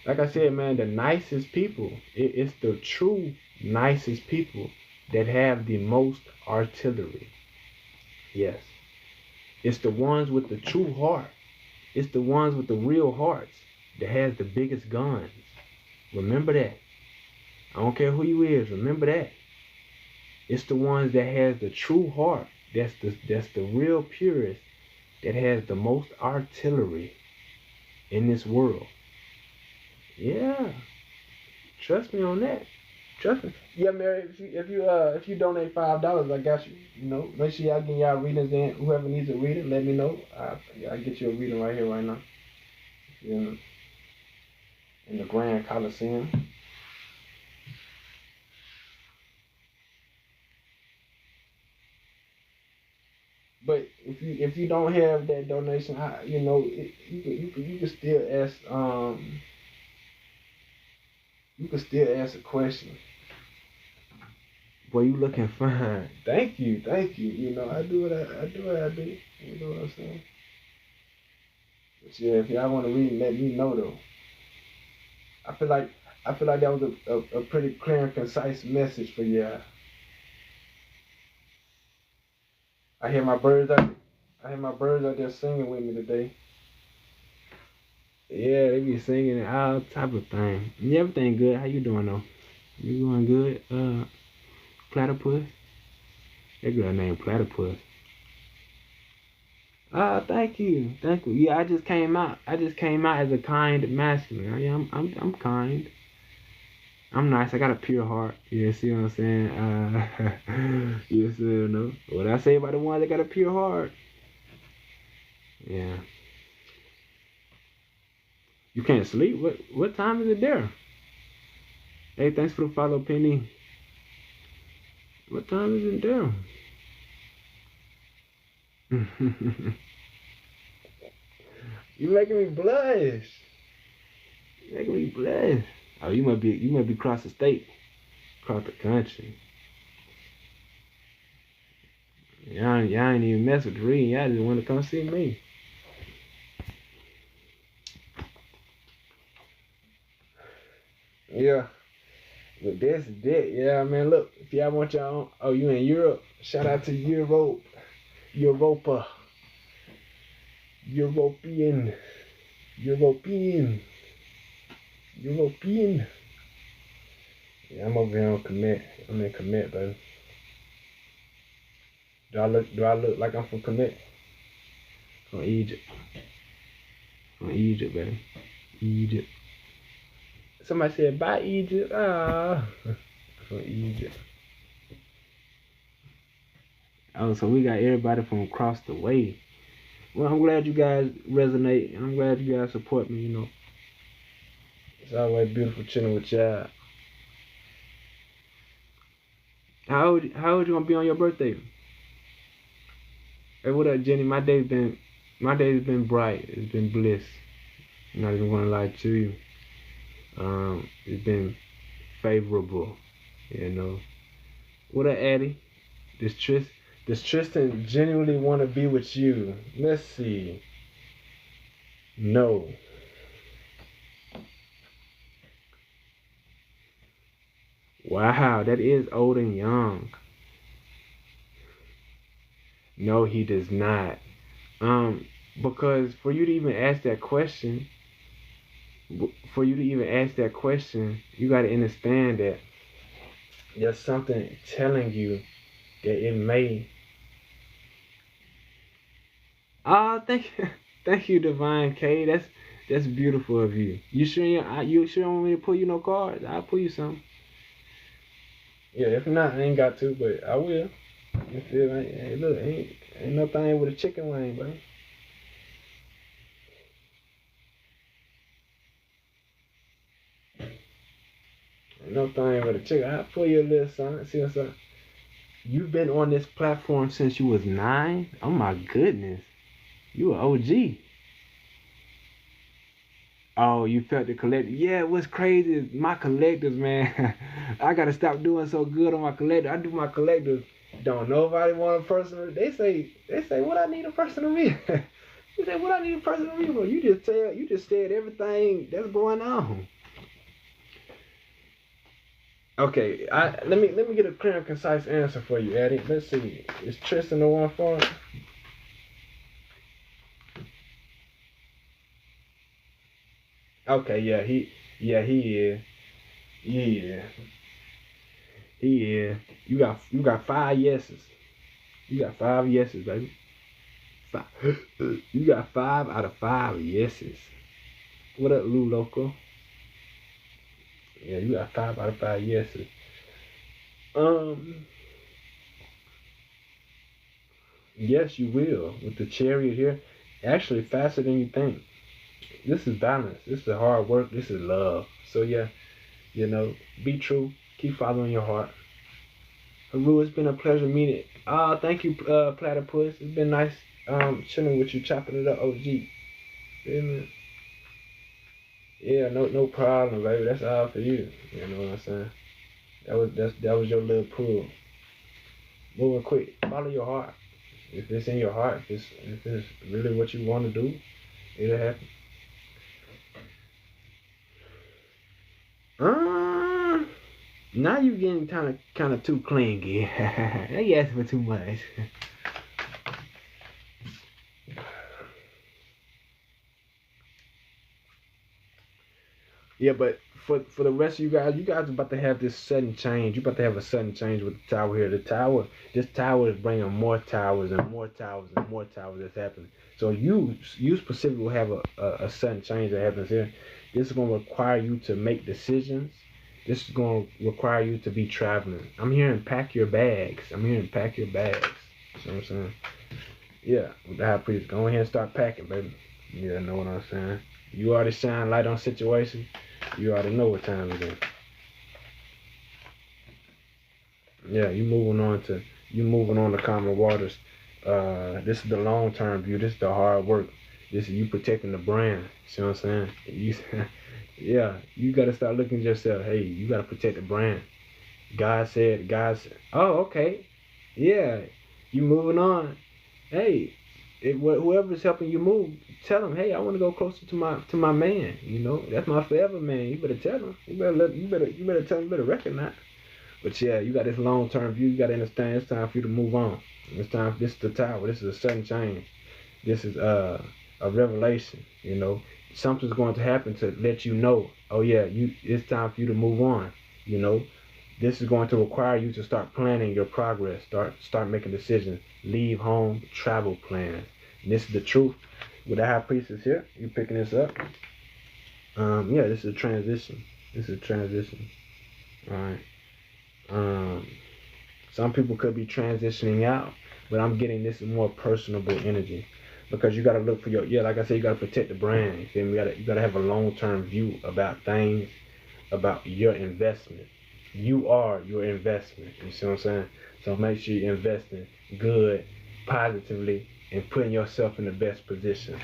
Like I said, man, the nicest people, it's the true nicest people that have the most artillery. Yes. It's the ones with the true heart. It's the ones with the real hearts that has the biggest guns. Remember that. I don't care who you is. Remember that. It's the ones that has the true heart. That's the real purist that has the most artillery in this world. Yeah. Trust me on that. Trust me. Yeah, Mary, if you donate $5, I got you. You know, make sure y'all get y'all readings in. Whoever needs a reading, let me know. I'll get you a reading right here, right now. In the Grand Coliseum. But if you don't have that donation, you can still ask a question. Boy, you looking fine. Thank you. You know, I do what I do. You know what I'm saying? But yeah, if y'all want to read, let me know though. I feel like that was a pretty clear and concise message for y'all. I hear my birds out there singing with me today. Yeah, they be singing all type of things. Yeah, everything good. How you doing though? You doing good? Platypus? That girl named Platypus. Thank you. Yeah, I just came out as a kind masculine. Yeah, I'm kind. I'm nice. I got a pure heart. You see what I'm saying? You see, know what I say about the ones that got a pure heart. Yeah. You can't sleep? What time is it there? Hey, thanks for the follow, Penny. What time is it there? You making me blush. Oh, you might be across the state, across the country. Y'all ain't even mess with the reading. Y'all just want to come see me. Yeah. But that's that. Yeah, man. Look, if y'all want y'all own, you in Europe? Shout out to Europe. Europa. European. Yeah, I'm over here on commit. I'm in commit, baby. Do I look like I'm from commit? From Egypt. From Egypt, baby. Egypt. Somebody said, bye, Egypt. From Egypt. Oh, so we got everybody from across the way. Well, I'm glad you guys resonate, and I'm glad you guys support me. It's always beautiful chilling with y'all. How old you gonna be on your birthday? Hey, what up, Jenny? My day's been bright. It's been bliss. I'm not even gonna lie to you. It's been favorable. You know. What up, Addie? Does Tristan genuinely want to be with you? Let's see. No. Wow, that is old and young. No, he does not. Because for you to even ask that question, you got to understand that there's something telling you that it may. Ah, thank you, Divine K. That's beautiful of you. You sure you want me to pull you no cards? I'll pull you some. Yeah, if not, I ain't got to, but I will. You feel me? Hey, look, ain't no thing with a chicken wing, bro. Ain't no thing with a chicken. I'll pull you a little something. See what's up. You've been on this platform since you was 9? Oh my goodness. You an OG. Oh, you felt the collector. Yeah, what's crazy is my collectors, man. I gotta stop doing so good on my collector. I do my collectors. Don't nobody want a person. They say what I need a person to read. You say what I need a person to read. Well, you just said everything that's going on. Okay, let me get a clear and concise answer for you, Eddie. Let's see. Is Tristan the one for it? Okay, he is. Yeah, he is. You got 5 yeses. You got 5 yeses, baby. You got 5 out of 5 yeses. What up, Lou Loco? Yeah, you got 5 out of 5 yeses. Yes, you will. With the chariot here, actually faster than you think. This is balance. This is hard work. This is love. So yeah, be true. Keep following your heart. Haru, it's been a pleasure meeting. Thank you, Platypus. It's been nice chilling with you, chopping it up, OG. Yeah, yeah, no problem, baby. That's all for you. You know what I'm saying? That was your little pull. Moving quick. Follow your heart. If it's in your heart, if it's really what you want to do, it'll happen. Now you getting kind of too clingy. Now you asking for too much. Yeah, but for the rest of you guys about to have this sudden change. You about to have a sudden change with the tower here. This tower is bringing more towers and more towers and more towers that's happening. So you specifically will have a sudden change that happens here. This is going to require you to make decisions. This is going to require you to be traveling. I'm hearing pack your bags. You know what I'm saying? Yeah, with the high priest, go ahead and start packing, baby. Yeah, know what I'm saying? You already shine light on situation. You already know what time it is. Yeah, you moving on to calmer waters. This is the long term view. This is the hard work. This is you protecting the brand. See what I'm saying? Yeah, you gotta start looking at yourself. Hey, you gotta protect the brand. God said, oh, okay. Yeah, you moving on. Hey, whoever's helping you move, tell them, hey, I want to go closer to my man. That's my forever man. You better tell him. You better tell him. You better recognize. But yeah, you got this long term view. You got to understand. It's time for you to move on. It's time. This is the tower. This is a sudden change. This is a revelation. Something's going to happen to let you know. Oh yeah, it's time for you to move on. This is going to require you to start planning your progress. Start making decisions. Leave home, travel plans. And this is the truth. With the high priestess here, you picking this up. Yeah, this is a transition. All right. Some people could be transitioning out. but I'm getting this more personable energy. Because you gotta look for like I said, you gotta protect the brand. You feel me? You gotta have a long-term view about things, about your investment. You are your investment. You see what I'm saying? So make sure you're investing good, positively, and putting yourself in the best positions.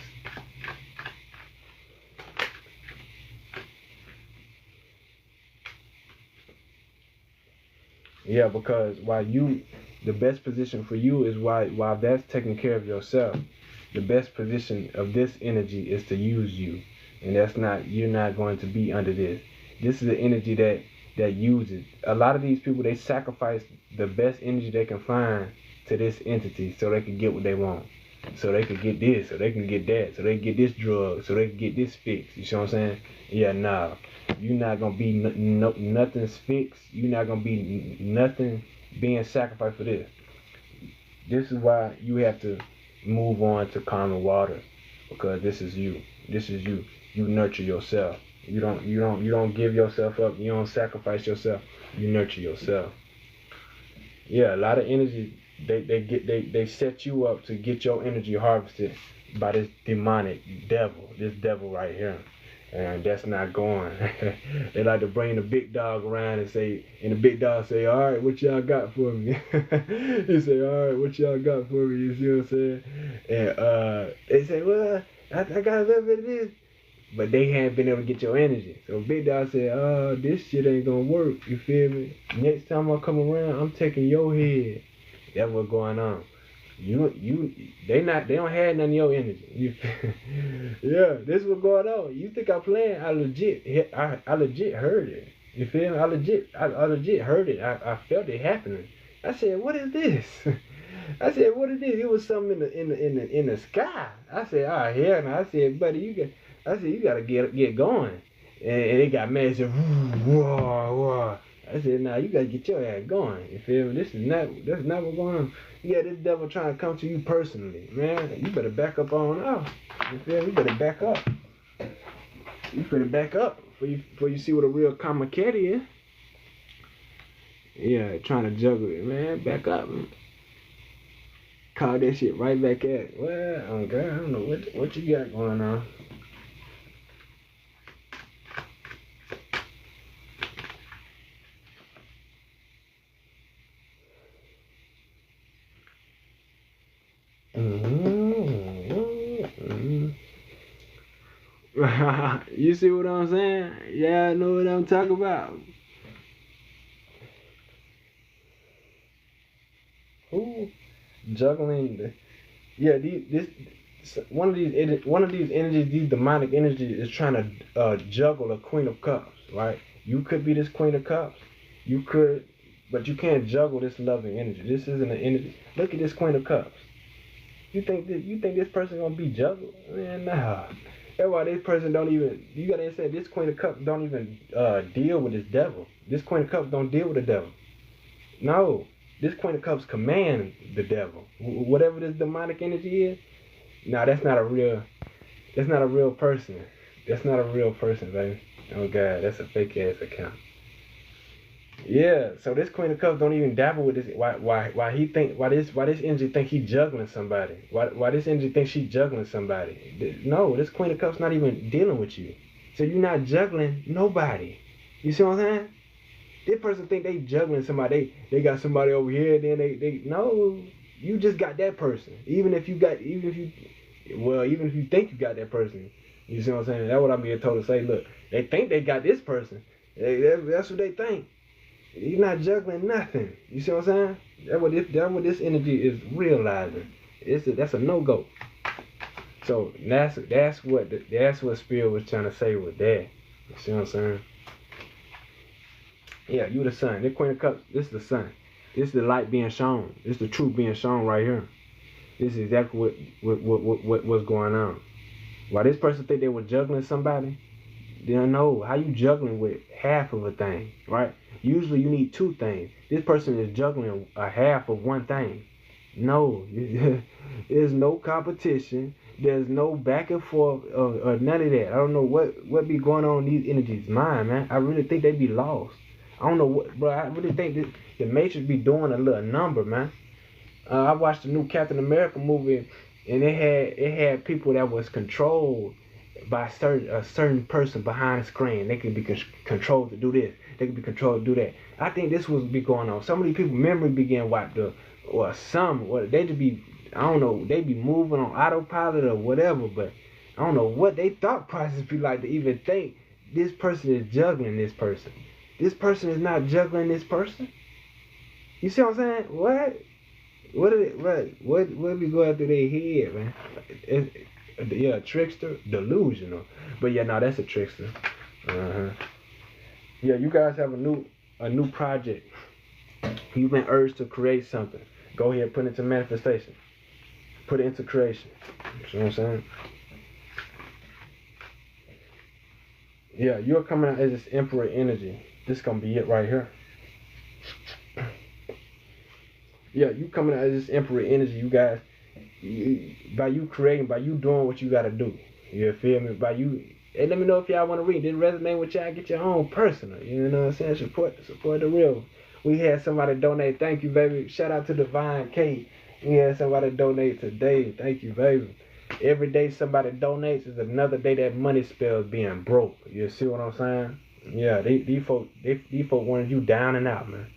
Yeah, because the best position for you is while that's taking care of yourself, the best position of this energy is to use you, and you're not going to be under this. This is the energy that uses. A lot of these people, they sacrifice the best energy they can find to this entity so they can get what they want. So they could get this, so they can get that, so they can get this drug, so they can get this fix. You see what I'm saying? Yeah, nah. You're not gonna be nothing's fixed. You're not gonna be nothing being sacrificed for this. This is why you have to move on to calmer waters, because this is you. This is you. You nurture yourself. You don't give yourself up. You don't sacrifice yourself. You nurture yourself. Yeah, a lot of energy. They set you up to get your energy harvested by this demonic devil. This devil right here. And that's not going. They like to bring the big dog around and the big dog say, all right, what y'all got for me? He say, all right, what y'all got for me? You see what I'm saying? And they say, well, I got a little bit of this. But they haven't been able to get your energy. So big dog said, oh, this shit ain't gonna work. You feel me? Next time I come around, I'm taking your head. That's what's going on. They don't have none of your energy. Yeah, this is what's going on. You think I'm playing? I legit heard it. You feel me? I legit heard it. I felt it happening. I said, what is this? I said, what is this? It was something in the sky. I said, oh hell no. I said, buddy, you gotta get going. And it got mad and said, whoa. I said, nah, you gotta get your ass going. You feel me? That's not what's going on. Yeah, this devil trying to come to you personally, man. You better back up on off. You feel me? You better back up. You better back up before you see what a real kamikaze is. Yeah, trying to juggle it, man. Back up, man. Call that shit right back at. Well, oh God, I don't know what you got going on. You see what I'm saying? Yeah, I know what I'm talking about. Who juggling? One of these energies, these demonic energies, is trying to juggle a Queen of Cups, right? You could be this Queen of Cups. You could, but you can't juggle this loving energy. This isn't an energy. Look at this Queen of Cups. You think this person gonna be juggled? Man, nah. That's why this person don't even. You gotta understand, this Queen of Cups don't even deal with this devil. This Queen of Cups don't deal with the devil. No, this Queen of Cups command the devil. Whatever this demonic energy is. Nah, that's not a real person. That's not a real person, baby. Oh God, that's a fake ass account. Yeah, so this Queen of Cups don't even dabble with this. Why this energy think he juggling somebody? Why this energy think she juggling somebody? No, this Queen of Cups not even dealing with you. So you're not juggling nobody. You see what I'm saying? This person think they juggling somebody. They got somebody over here. Then they no. You just got that person. Even if you think you got that person. You see what I'm saying? That's what I'm being told to say. Look, they think they got this person. That's what they think. You're not juggling nothing. You see what I'm saying? That's what this energy is realizing. That's a no-go. So that's what Spirit was trying to say with that. You see what I'm saying? Yeah, you the sun. This Queen of Cups, this is the sun. This is the light being shown. This is the truth being shown right here. This is exactly what's going on. Why this person think they were juggling somebody, they don't know how you juggling with half of a thing, right? Usually you need two things. This person is juggling a half of one thing. No, there's no competition. There's no back and forth or none of that. I don't know what be going on in these energies' mind, man. I really think they be lost. I don't know what, bro. I really think the Matrix be doing a little number, man. I watched the new Captain America movie, and it had people that was controlled by a certain person behind the screen. They could be controlled to do this. They could be controlled to do that. I think this was be going on. Some of these people memory began wiped up, or they just be, I don't know, they be moving on autopilot or whatever. But I don't know what they thought process be like to even think this person is juggling this person. This person is not juggling this person. You see what I'm saying? What? What be going through their head, man? Yeah, trickster, delusional. But yeah, no, that's a trickster. Yeah, you guys have a new project. You've been urged to create something. Go ahead, put it into manifestation. Put it into creation. You know what I'm saying? Yeah, you're coming out as this emperor energy. This gonna be it right here. Yeah, you coming out as this emperor energy, you guys. By you creating, by you doing what you gotta do. You feel me? By you, and let me know if y'all want to read. Didn't resonate with y'all? Get your own personal. You know what I'm saying? Support the real. We had somebody donate. Thank you, baby. Shout out to Divine K. We had somebody donate today. Thank you, baby. Every day somebody donates is another day that money spells being broke. You see what I'm saying? Yeah, these folk wanted you down and out, man.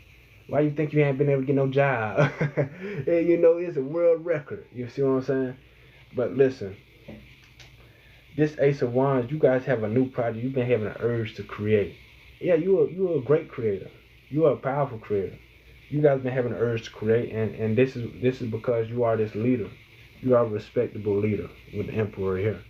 Why you think you ain't been able to get no job? And you know, it's a world record. You see what I'm saying? But listen, this Ace of Wands, you guys have a new project. You've been having an urge to create. Yeah, you're a great creator. You are a powerful creator. You guys been having an urge to create, and this is because you are this leader. You are a respectable leader with the Emperor here.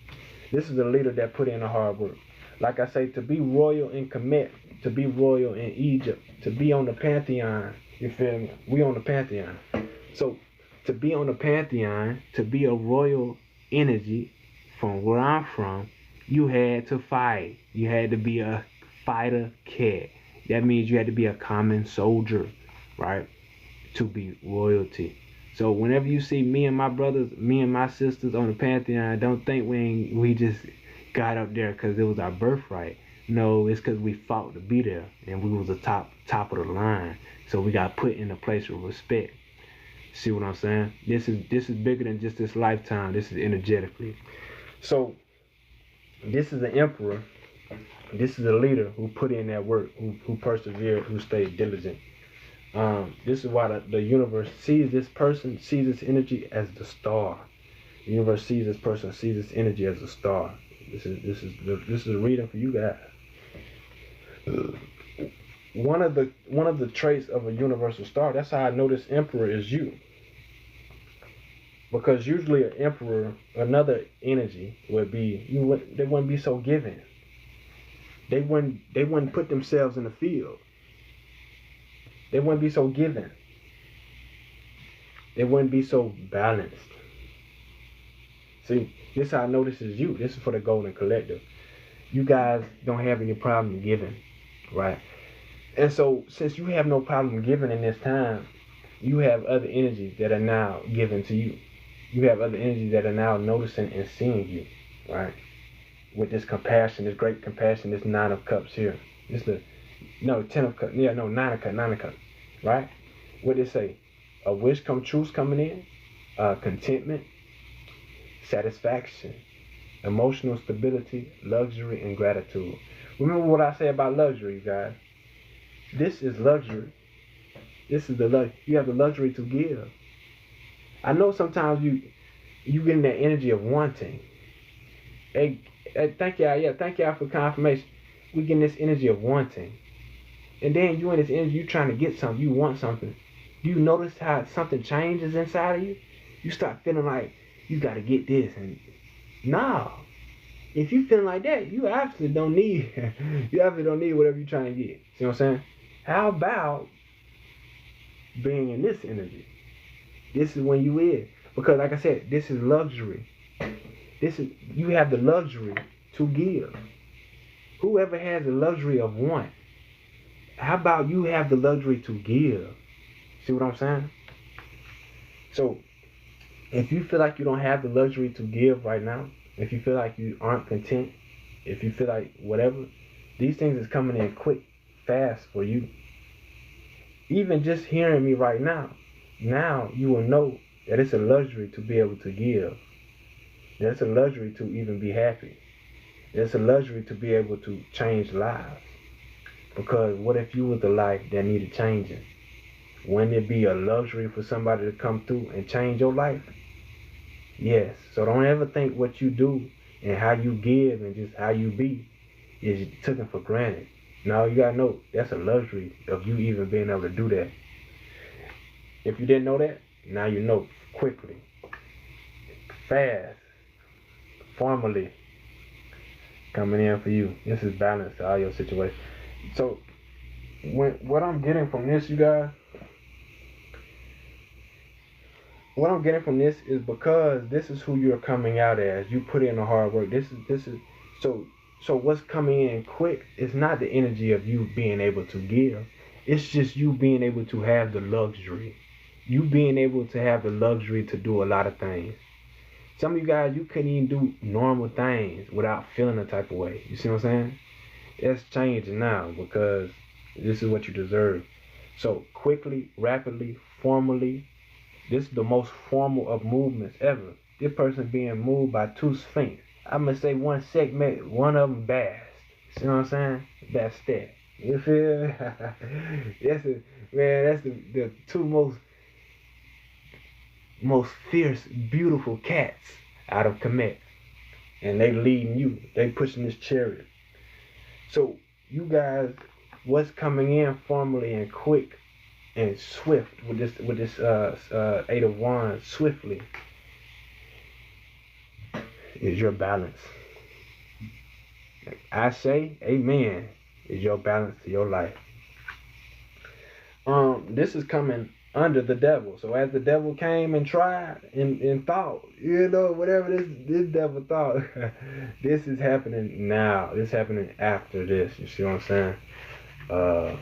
This is a leader that put in the hard work. Like I say, to be royal in Kemet, to be royal in Egypt, to be on the Pantheon, you feel me? We on the Pantheon. So, to be on the Pantheon, to be a royal energy, from where I'm from, you had to fight. You had to be a fighter cat. That means you had to be a common soldier, right? To be royalty. So whenever you see me and my brothers, me and my sisters on the Pantheon, don't think we just got up there because it was our birthright. No, it's because we fought to be there, and we was the top of the line. So we got put in a place of respect. See what I'm saying? This is bigger than just this lifetime. This is energetically. So this is an emperor. This is a leader who put in that work, who persevered, who stayed diligent. This is why the universe sees this person, sees this energy as the star. The universe sees this person, sees this energy as a star. This is a reading for you guys. One of the traits of a universal star. That's how I know this emperor is you. Because usually an emperor, another energy would be they wouldn't be so giving. They wouldn't put themselves in the field. They wouldn't be so giving. They wouldn't be so balanced. See, this is how I know this is you. This is for the Golden Collective. You guys don't have any problem giving, right? And so, since you have no problem giving in this time, you have other energies that are now given to you. You have other energies that are now noticing and seeing you, right? With this compassion, this great compassion, this 9 of Cups here. This the 10 of Cups. Yeah, no, 9 of Cups, right? What did it say? A wish come truth coming in, contentment, satisfaction, emotional stability, luxury, and gratitude. Remember what I say about luxury, guys. This is luxury. This is the luxury. You have the luxury to give. I know sometimes you get in that energy of wanting. Hey, thank y'all. Yeah, thank y'all for confirmation. We get in this energy of wanting. And then you in this energy, you trying to get something. You want something. Do you notice how something changes inside of you? You start feeling like you got to get this. And no. If you feeling like that, you absolutely don't need whatever you're trying to get. See what I'm saying? How about being in this energy? This is when you is. Because like I said, this is luxury. You have the luxury to give. Whoever has the luxury of want, how about you have the luxury to give? See what I'm saying? So, if you feel like you don't have the luxury to give right now, if you feel like you aren't content, if you feel like whatever, these things is coming in quick, fast for you. Even just hearing me right now, now you will know that it's a luxury to be able to give. That it's a luxury to even be happy. It's a luxury to be able to change lives. Because what if you was the life that needed changing? Wouldn't it be a luxury for somebody to come through and change your life? Yes. So don't ever think what you do and how you give and just how you be is taken for granted. No, you gotta know that's a luxury of you even being able to do that. If you didn't know that, now you know quickly, fast, formally coming in for you. This is balance to all your situations. So what I'm getting from this, you guys, what I'm getting from this is because this is who you're coming out as. You put in the hard work. This is so what's coming in quick is not the energy of you being able to give. It's just you being able to have the luxury. You being able to have the luxury to do a lot of things. Some of you guys, you couldn't even do normal things without feeling a type of way. You see what I'm saying? It's changing now because this is what you deserve. So quickly, rapidly, formally, this is the most formal of movements ever. This person being moved by two sphinx. I'm gonna say one segment, one of them bast. See what I'm saying? That's that. You feel? That's the two most fierce, beautiful cats out of Kemet. And they leading you. They pushing this chariot. So you guys, what's coming in formally and quick and swift with this Eight of Wands swiftly is your balance. I say, amen, is your balance to your life. This is coming under the devil. So as the devil came and tried and thought, whatever this devil thought, this is happening now. This is happening after this. You see what I'm saying?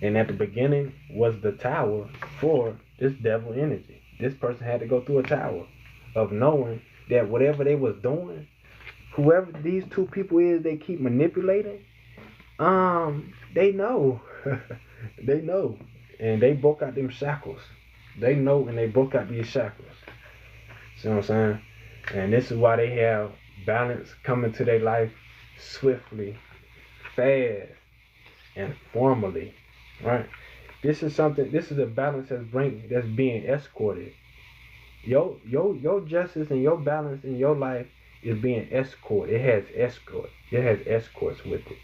And at the beginning was the tower for this devil energy. This person had to go through a tower of knowing that whatever they was doing, whoever these two people is they keep manipulating, they know. They know. And they broke out them shackles. They know and they broke out these shackles. See what I'm saying? And this is why they have balance coming to their life swiftly, fast, and formally. Right? This is a balance that's being escorted. Your justice and your balance in your life is being escorted. It has escort. It has escorts with it.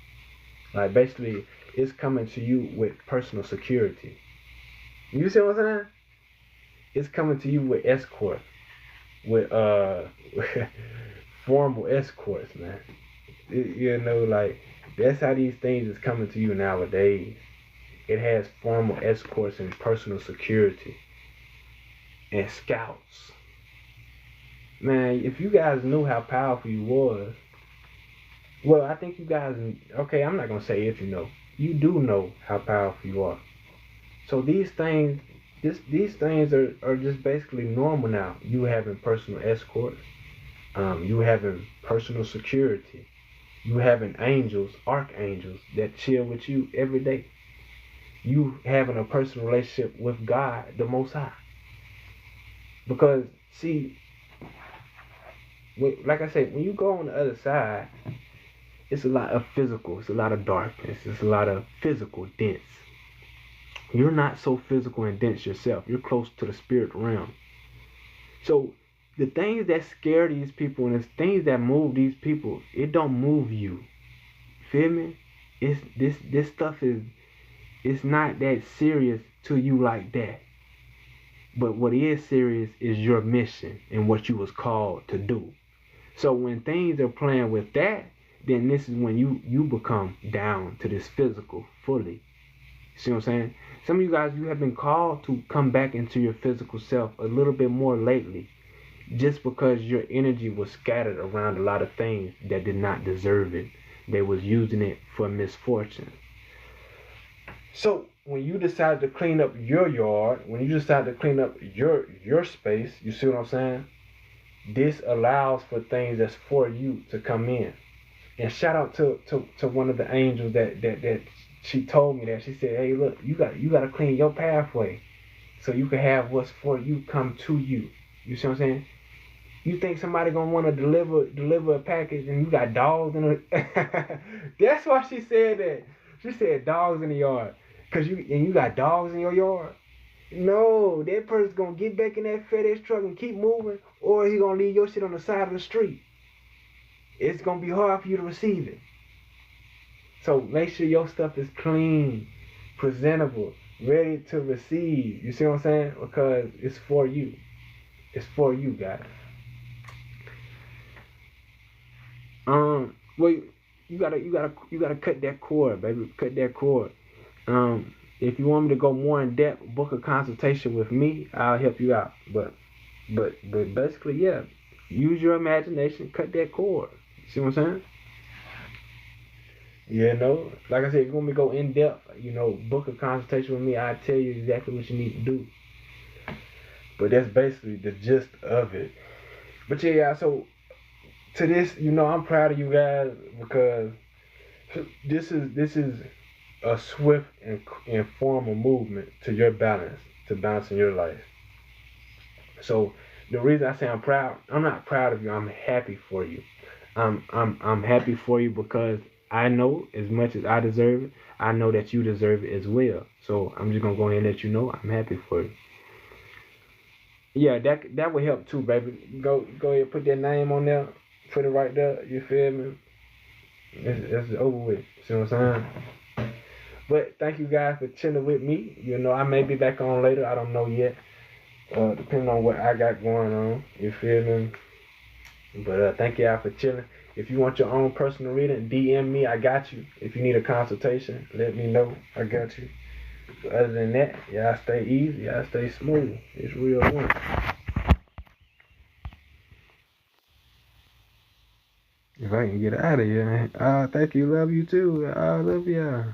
Like basically it's coming to you with personal security. You see what I'm saying? It's coming to you with escort. With formal escorts, man. Like that's how these things is coming to you nowadays. It has formal escorts and personal security. And scouts. Man, if you guys knew how powerful you was, well, I think you guys, okay, I'm not going to say if you know. You do know how powerful you are. So these things are just basically normal now. You having personal escorts. You having personal security. You having angels, archangels that chill with you every day. You having a personal relationship with God, the Most High. Because, see, like I said, when you go on the other side, it's a lot of physical. It's a lot of darkness. It's a lot of physical, dense. You're not so physical and dense yourself. You're close to the spirit realm. So the things that scare these people and the things that move these people, it don't move you. Feel me? It's this stuff it's not that serious to you like that. But what is serious is your mission and what you was called to do. So when things are playing with that, then this is when you become down to this physical fully. See what I'm saying? Some of you guys, you have been called to come back into your physical self a little bit more lately, just because your energy was scattered around a lot of things that did not deserve it. They was using it for misfortune. So when you decide to clean up your yard, when you decide to clean up your space, you see what I'm saying? This allows for things that's for you to come in. And shout out to one of the angels that she told me that. She said, hey, look, you got to clean your pathway so you can have what's for you come to you. You see what I'm saying? You think somebody gonna want to deliver a package and you got dogs in the That's why she said that. She said dogs in the yard. Cause you got dogs in your yard. No, that person's gonna get back in that FedEx truck and keep moving, or he gonna leave your shit on the side of the street. It's gonna be hard for you to receive it. So make sure your stuff is clean, presentable, ready to receive. You see what I'm saying? Because it's for you. It's for you, guys. Well, you gotta cut that cord, baby. Cut that cord. If you want me to go more in depth, book a consultation with me. I'll help you out. But basically, yeah, use your imagination. Cut that cord. See what I'm saying? You know, like I said, if you want me to go in depth, book a consultation with me. I'll tell you exactly what you need to do. But that's basically the gist of it. But yeah, so to this, I'm proud of you guys because this is a swift and formal movement to your balance, to balancing your life. So the reason I say I'm proud, I'm not proud of you. I'm happy for you. I'm happy for you because I know as much as I deserve it, I know that you deserve it as well. So I'm just gonna go ahead and let you know I'm happy for you. Yeah, that would help too, baby. Go ahead, put that name on there, put it right there. You feel me? It's over with. See what I'm saying? But thank you guys for chilling with me. I may be back on later. I don't know yet. Depending on what I got going on. You feel me? But thank y'all for chilling. If you want your own personal reading, DM me. I got you. If you need a consultation, let me know. I got you. But other than that, y'all stay easy. Y'all stay smooth. It's real one. If I can get out of here. Thank you. Love you too. I love y'all.